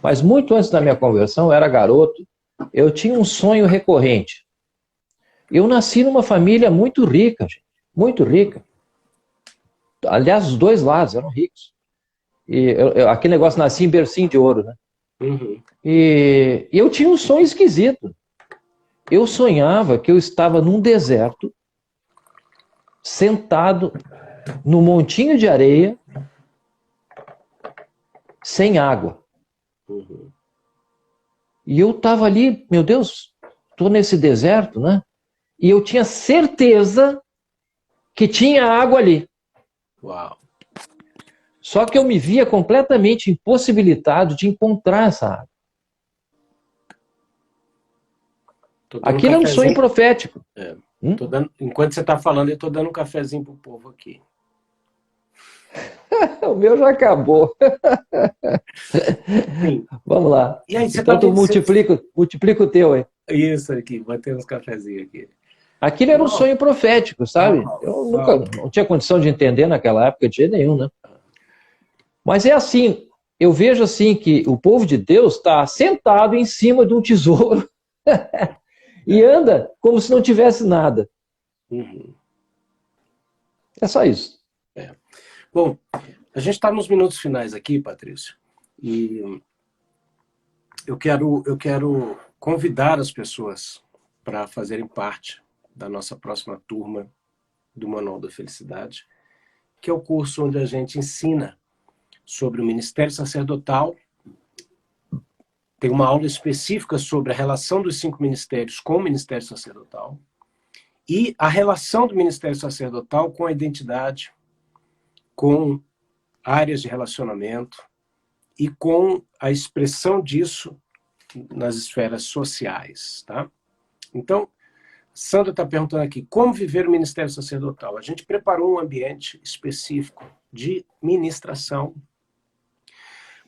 Speaker 2: Mas muito antes da minha conversão, eu era garoto, eu tinha um sonho recorrente. Eu nasci numa família muito rica, gente, muito rica. Aliás, os dois lados eram ricos. E aquele negócio, nasci em bercinho de ouro, né?
Speaker 1: Uhum.
Speaker 2: E eu tinha um sonho esquisito. Eu sonhava que eu estava num deserto, sentado num montinho de areia, sem água.
Speaker 1: Uhum.
Speaker 2: E eu estava ali, meu Deus, estou nesse deserto, né? E eu tinha certeza que tinha água ali.
Speaker 1: Uau.
Speaker 2: Só que eu me via completamente impossibilitado de encontrar essa água. Aquilo é um sonho profético.
Speaker 1: Enquanto você está falando, eu estou dando um cafezinho para o povo aqui.
Speaker 2: O meu já acabou.
Speaker 1: Sim.
Speaker 2: Vamos lá.
Speaker 1: E aí, você
Speaker 2: então tu multiplica o teu aí.
Speaker 1: Isso aqui, bater uns cafezinhos aqui.
Speaker 2: Aquilo era um sonho profético, sabe? Eu não tinha condição de entender naquela época de jeito nenhum, né? Mas é assim, eu vejo assim que o povo de Deus está sentado em cima de um tesouro e anda como se não tivesse nada.
Speaker 1: Uhum.
Speaker 2: É só isso.
Speaker 1: Bom, a gente está nos minutos finais aqui, Patrício, e eu quero convidar as pessoas para fazerem parte da nossa próxima turma do Manual da Felicidade, que é o curso onde a gente ensina sobre o ministério sacerdotal. Tem uma aula específica sobre a relação dos 5 ministérios com o ministério sacerdotal e a relação do ministério sacerdotal com a identidade, com áreas de relacionamento e com a expressão disso nas esferas sociais, tá? Então, Sandra está perguntando aqui, como viver o ministério sacerdotal? A gente preparou um ambiente específico de ministração,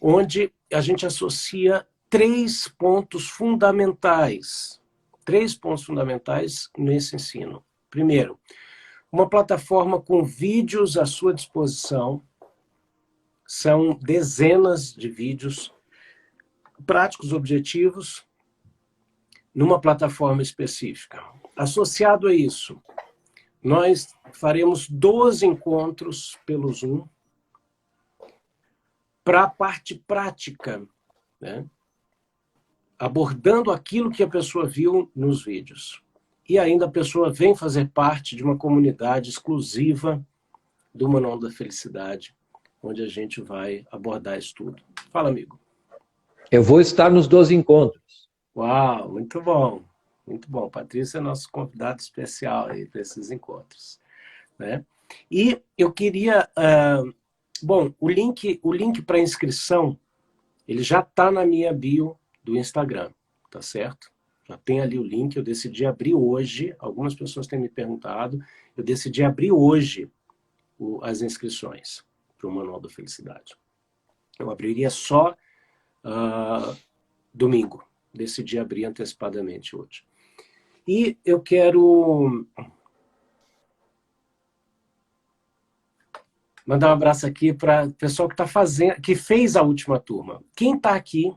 Speaker 1: onde a gente associa 3 pontos fundamentais nesse ensino. Primeiro, uma plataforma com vídeos à sua disposição, são dezenas de vídeos práticos, objetivos, numa plataforma específica. Associado a isso, nós faremos 12 encontros pelo Zoom para a parte prática, né? Abordando aquilo que a pessoa viu nos vídeos. E ainda a pessoa vem fazer parte de uma comunidade exclusiva do Manual da Felicidade, onde a gente vai abordar isso tudo. Fala, amigo.
Speaker 2: Eu vou estar nos 12 encontros.
Speaker 1: Uau, muito bom. Muito bom. Patrícia é nosso convidado especial aí para esses encontros, né? E eu queria... bom, o link para inscrição, ele já está na minha bio do Instagram, tá certo? Já tem ali o link, eu decidi abrir hoje, algumas pessoas têm me perguntado, eu decidi abrir hoje as inscrições para o Manual da Felicidade. Eu abriria só domingo, decidi abrir antecipadamente hoje. E eu quero mandar um abraço aqui para o pessoal que fez a última turma. Quem está aqui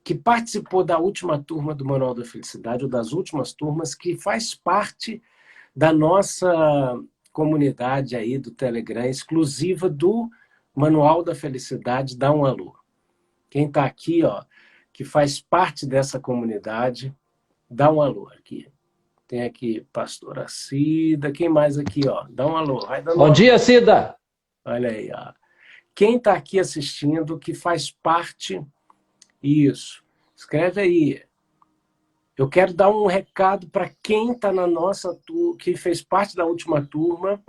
Speaker 1: que participou da última turma do Manual da Felicidade, ou das últimas turmas, que faz parte da nossa comunidade aí do Telegram, exclusiva do Manual da Felicidade, dá um alô. Quem está aqui, ó, que faz parte dessa comunidade, dá um alô aqui. Tem aqui Pastora Cida, quem mais aqui, ó? Dá um alô. Vai dando
Speaker 2: Bom
Speaker 1: alô.
Speaker 2: dia, Cida!
Speaker 1: Olha aí, ó. Quem está aqui assistindo, que faz parte... Isso. Escreve aí. Eu quero dar um recado para quem está na nossa turma, que fez parte da última turma.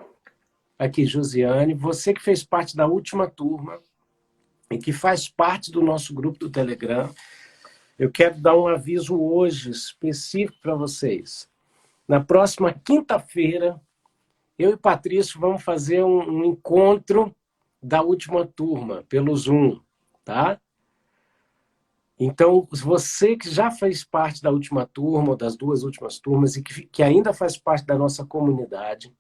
Speaker 1: Aqui, Josiane. Você que fez parte da última turma e que faz parte do nosso grupo do Telegram, eu quero dar um aviso hoje específico para vocês. Na próxima quinta-feira, eu e Patrício vamos fazer um encontro da última turma pelo Zoom, tá? Então, você que já fez parte da última turma, ou das duas últimas turmas, e que ainda faz parte da nossa comunidade,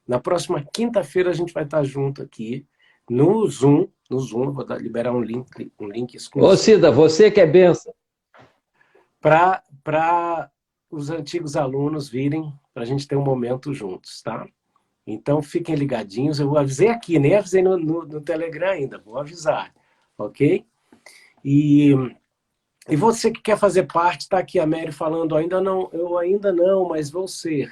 Speaker 1: na próxima quinta-feira a gente vai estar junto aqui, no Zoom, vou liberar um link exclusivo.
Speaker 2: Ô, Cida, você que é benção.
Speaker 1: Para os antigos alunos virem, para a gente ter um momento juntos, tá? Então, fiquem ligadinhos. Eu avisei aqui, nem avisei no Telegram ainda, vou avisar, ok? E você que quer fazer parte, está aqui a Mary falando, eu ainda não, mas vou ser.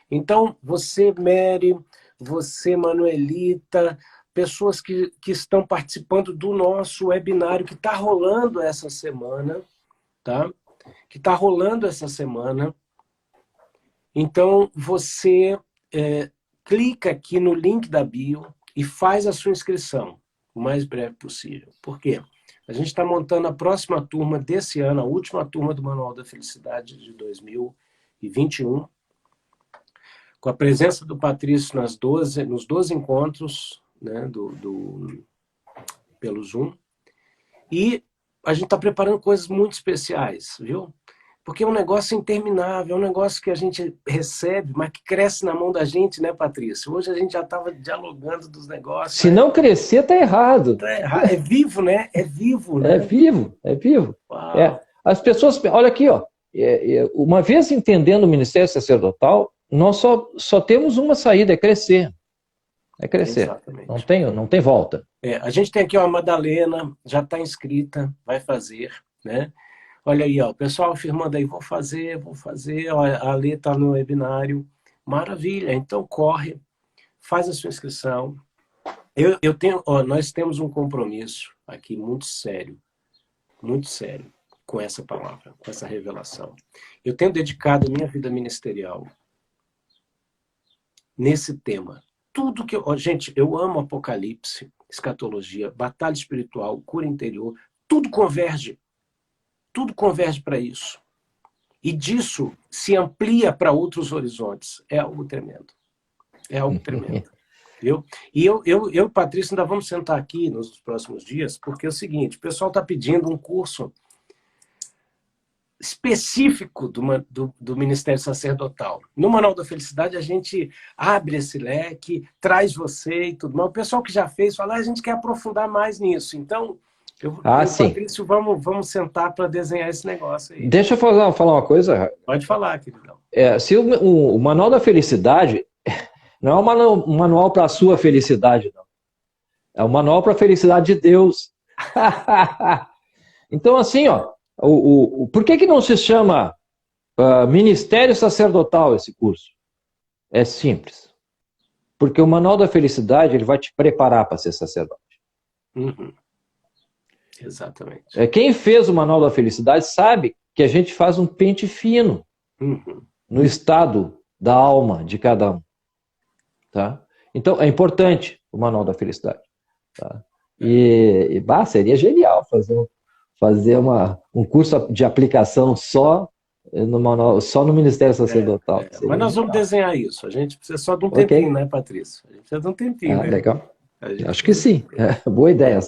Speaker 1: Então, você, Mary, você, Manuelita, pessoas que estão participando do nosso webinário que está rolando essa semana, tá? Que está rolando essa semana. Então, você clica aqui no link da bio e faz a sua inscrição o mais breve possível. Por quê? A gente está montando a próxima turma desse ano, a última turma do Manual da Felicidade de 2021, com a presença do Patrício nos 12 encontros, né, pelo Zoom. E a gente está preparando coisas muito especiais, viu? Porque é um negócio interminável, é um negócio que a gente recebe, mas que cresce na mão da gente, né, Patrícia? Hoje a gente já estava dialogando dos negócios.
Speaker 2: Se não crescer, tá errado.
Speaker 1: Tá errado. É vivo, né? É vivo, né?
Speaker 2: É vivo, é vivo.
Speaker 1: Uau.
Speaker 2: As pessoas, olha aqui, ó, uma vez entendendo o ministério sacerdotal, nós só temos uma saída, é crescer. É crescer.
Speaker 1: Exatamente.
Speaker 2: Não tem volta.
Speaker 1: A gente tem aqui ó, a Madalena, já está inscrita, vai fazer, né? Olha aí, ó, o pessoal afirmando aí, vou fazer, ó, a Alê está no webinário. Maravilha, então corre, faz a sua inscrição. Nós temos um compromisso aqui muito sério com essa palavra, com essa revelação. Eu tenho dedicado a minha vida ministerial nesse tema. Tudo que gente, eu amo Apocalipse, escatologia, batalha espiritual, cura interior, tudo converge para isso. E disso se amplia para outros horizontes. É algo tremendo. É algo tremendo. Viu? E eu e Patrícia ainda vamos sentar aqui nos próximos dias, porque é o seguinte, o pessoal está pedindo um curso específico do Ministério Sacerdotal. No Manual da Felicidade, a gente abre esse leque, traz você e tudo. Mas o pessoal que já fez fala, a gente quer aprofundar mais nisso. Então, eu e Patrício, vamos sentar para desenhar esse negócio aí.
Speaker 2: Deixa eu falar uma coisa.
Speaker 1: Pode falar, queridão.
Speaker 2: Se o Manual da Felicidade não é um manual para a sua felicidade, não. É um manual para a felicidade de Deus. Então, assim, ó, por que não se chama Ministério Sacerdotal esse curso? É simples. Porque o Manual da Felicidade ele vai te preparar para ser sacerdote.
Speaker 1: Uhum. Exatamente.
Speaker 2: Quem fez o Manual da Felicidade sabe que a gente faz um pente fino no estado da alma de cada um. Tá? Então, é importante o Manual da Felicidade. Tá? Seria genial fazer um curso de aplicação só no Ministério Sacerdotal.
Speaker 1: Mas nós vamos desenhar isso. A gente precisa só de um tempinho, né, Patrícia? A gente precisa de um tempinho. Né?
Speaker 2: Legal. Acho que sim. Boa ideia.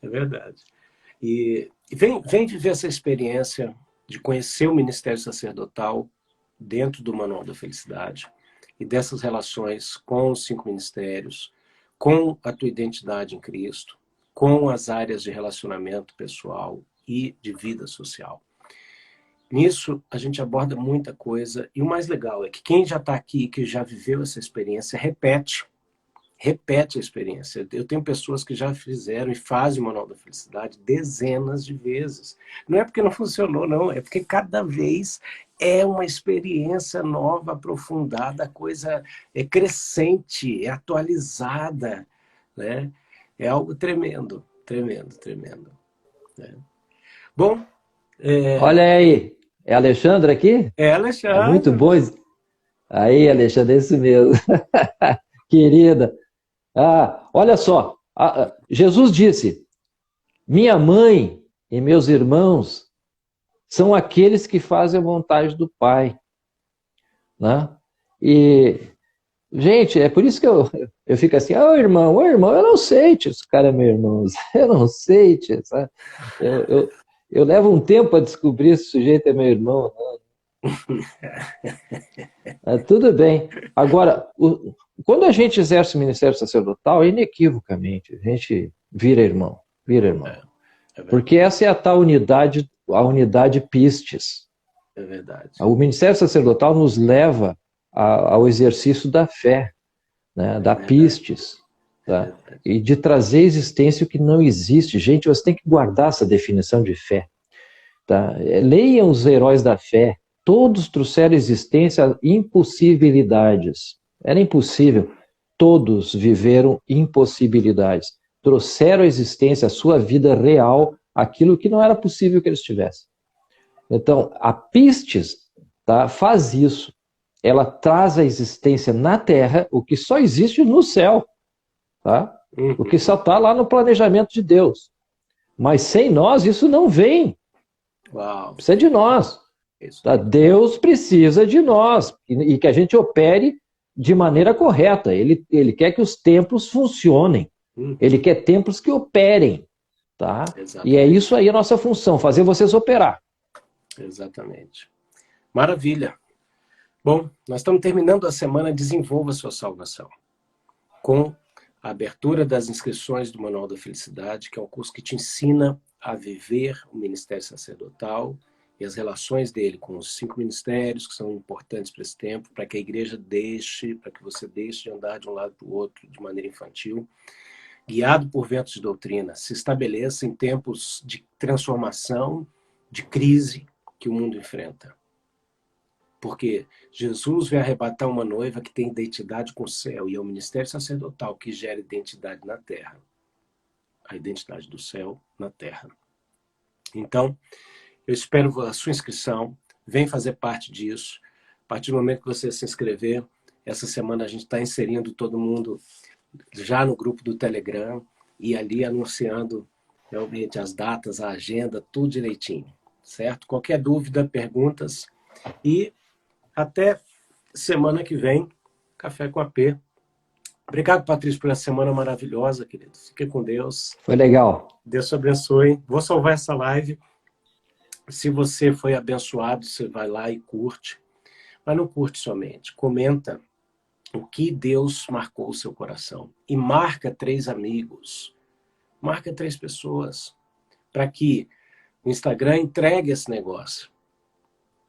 Speaker 1: É verdade. E vem viver essa experiência de conhecer o Ministério Sacerdotal dentro do Manual da Felicidade e dessas relações com os 5 ministérios, com a tua identidade em Cristo, com as áreas de relacionamento pessoal e de vida social. Nisso, a gente aborda muita coisa, e o mais legal é que quem já está aqui, que já viveu essa experiência, repete a experiência. Eu tenho pessoas que já fizeram e fazem o Manual da Felicidade dezenas de vezes. Não é porque não funcionou, não. É porque cada vez é uma experiência nova, aprofundada, a coisa é crescente, é atualizada, né? É algo tremendo, tremendo, tremendo. Né? Bom...
Speaker 2: Olha aí, é Alexandre aqui?
Speaker 1: É,
Speaker 2: É muito
Speaker 1: Alexandre.
Speaker 2: bom. Aí, Alexandre, é isso mesmo. Querida. Ah, olha só, Jesus disse: minha mãe e meus irmãos são aqueles que fazem a vontade do Pai, né? E, gente, é por isso que eu fico assim, ô irmão, eu não sei, tio, esse cara é meu irmão, eu não sei, tio, sabe? Eu levo um tempo para descobrir se o sujeito é meu irmão. Tudo bem. Agora, quando a gente exerce o ministério sacerdotal, inequivocamente, a gente vira irmão, vira irmão. Porque essa é a tal unidade, a unidade pistis.
Speaker 1: É verdade.
Speaker 2: O ministério sacerdotal nos leva ao exercício da fé, né, da pistis, tá? E de trazer à existência o que não existe. Gente, você tem que guardar essa definição de fé. Tá? Leiam os heróis da fé. Todos trouxeram à existência impossibilidades. Era impossível. Todos viveram impossibilidades. Trouxeram à existência a sua vida real, aquilo que não era possível que eles tivessem. Então, a pistis, tá, faz isso. Ela traz à existência na Terra o que só existe no céu. Tá? O que só está lá no planejamento de Deus. Mas sem nós, isso não vem.
Speaker 1: Uau.
Speaker 2: Precisa de nós. Tá? Deus precisa de nós. E que a gente opere de maneira correta. Ele quer que os templos funcionem. Ele quer templos que operem. Tá? E é isso aí a nossa função, fazer vocês operar.
Speaker 1: Exatamente. Maravilha. Bom, nós estamos terminando a semana Desenvolva Sua Salvação, com a abertura das inscrições do Manual da Felicidade, que é um curso que te ensina a viver o ministério sacerdotal e as relações dele com os 5 ministérios que são importantes para esse tempo, para que a igreja para que você deixe de andar de um lado para o outro de maneira infantil, guiado por ventos de doutrina, se estabeleça em tempos de transformação, de crise que o mundo enfrenta. Porque Jesus vai arrebatar uma noiva que tem identidade com o céu, e é o ministério sacerdotal que gera identidade na terra. A identidade do céu na terra. Então, eu espero a sua inscrição, vem fazer parte disso. A partir do momento que você se inscrever, essa semana a gente está inserindo todo mundo já no grupo do Telegram e ali anunciando realmente as datas, a agenda, tudo direitinho, certo? Qualquer dúvida, perguntas e até semana que vem, Café com AP. Obrigado, Patrício, por essa semana maravilhosa, querido. Fique com Deus.
Speaker 2: Foi legal.
Speaker 1: Deus te abençoe. Vou salvar essa live. Se você foi abençoado, você vai lá e curte. Mas não curte somente. Comenta o que Deus marcou o seu coração. E marca 3 amigos. Marca 3 pessoas. Para que o Instagram entregue esse negócio.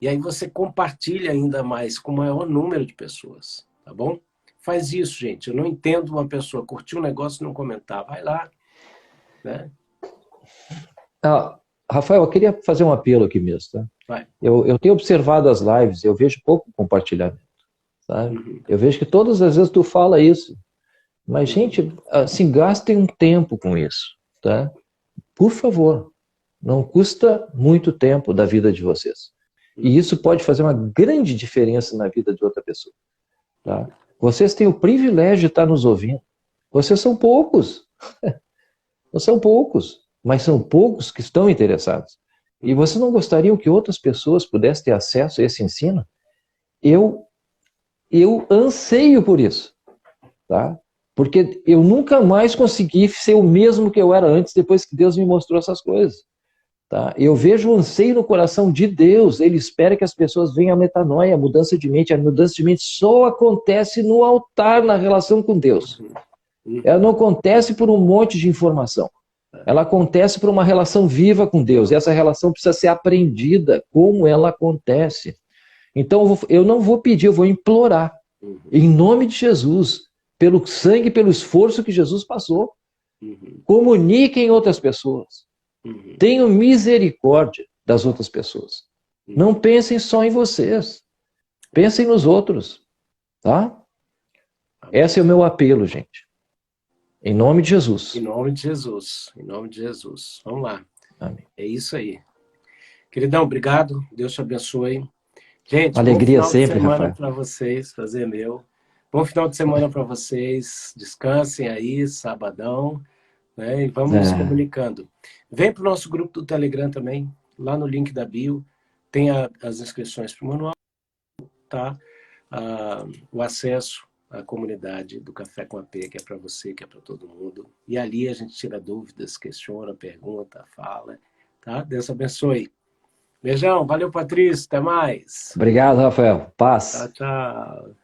Speaker 1: E aí você compartilha ainda mais com o maior número de pessoas. Tá bom? Faz isso, gente. Eu não entendo uma pessoa curtir um negócio e não comentar. Vai lá. Né?
Speaker 2: Rafael, eu queria fazer um apelo aqui mesmo. Tá?
Speaker 1: Vai.
Speaker 2: Eu tenho observado as lives, eu vejo pouco compartilhamento. Sabe? Eu vejo que todas as vezes tu fala isso. Mas, gente, assim, gastem um tempo com isso. Tá? Por favor. Não custa muito tempo da vida de vocês. E isso pode fazer uma grande diferença na vida de outra pessoa. Tá? Vocês têm o privilégio de estar nos ouvindo. Vocês são poucos. Não são poucos, mas são poucos que estão interessados. E vocês não gostariam que outras pessoas pudessem ter acesso a esse ensino? Eu anseio por isso. Tá? Porque eu nunca mais consegui ser o mesmo que eu era antes, depois que Deus me mostrou essas coisas. Tá? Eu vejo o anseio no coração de Deus. Ele espera que as pessoas venham à metanoia, a mudança de mente. A mudança de mente só acontece no altar, na relação com Deus. Ela não acontece por um monte de informação. Ela acontece por uma relação viva com Deus. E essa relação precisa ser aprendida como ela acontece. Então eu não vou pedir, eu vou implorar.
Speaker 1: Uhum.
Speaker 2: Em nome de Jesus, pelo sangue, pelo esforço que Jesus passou.
Speaker 1: Uhum.
Speaker 2: Comuniquem outras pessoas.
Speaker 1: Uhum.
Speaker 2: Tenham misericórdia das outras pessoas.
Speaker 1: Uhum.
Speaker 2: Não pensem só em vocês. Pensem nos outros. Tá? Esse é o meu apelo, gente. Em nome de Jesus.
Speaker 1: Em nome de Jesus. Em nome de Jesus. Vamos lá.
Speaker 2: Amém.
Speaker 1: É isso aí. Queridão, obrigado. Deus te abençoe. Gente, bom
Speaker 2: Alegria
Speaker 1: final de
Speaker 2: sempre,
Speaker 1: semana
Speaker 2: Rafael.
Speaker 1: para vocês. Prazer meu. Bom final de semana para vocês. Descansem aí, sabadão. Né? E vamos nos comunicando. Vem para o nosso grupo do Telegram também. Lá no link da bio. Tem as inscrições para o manual. Tá? O acesso à comunidade do Café com AP, que é para você, que é para todo mundo. E ali a gente tira dúvidas, questiona, pergunta, fala. Tá? Deus abençoe. Beijão, valeu, Patrícia, até mais.
Speaker 2: Obrigado, Rafael.
Speaker 1: Tchau,
Speaker 2: Paz.
Speaker 1: tchau.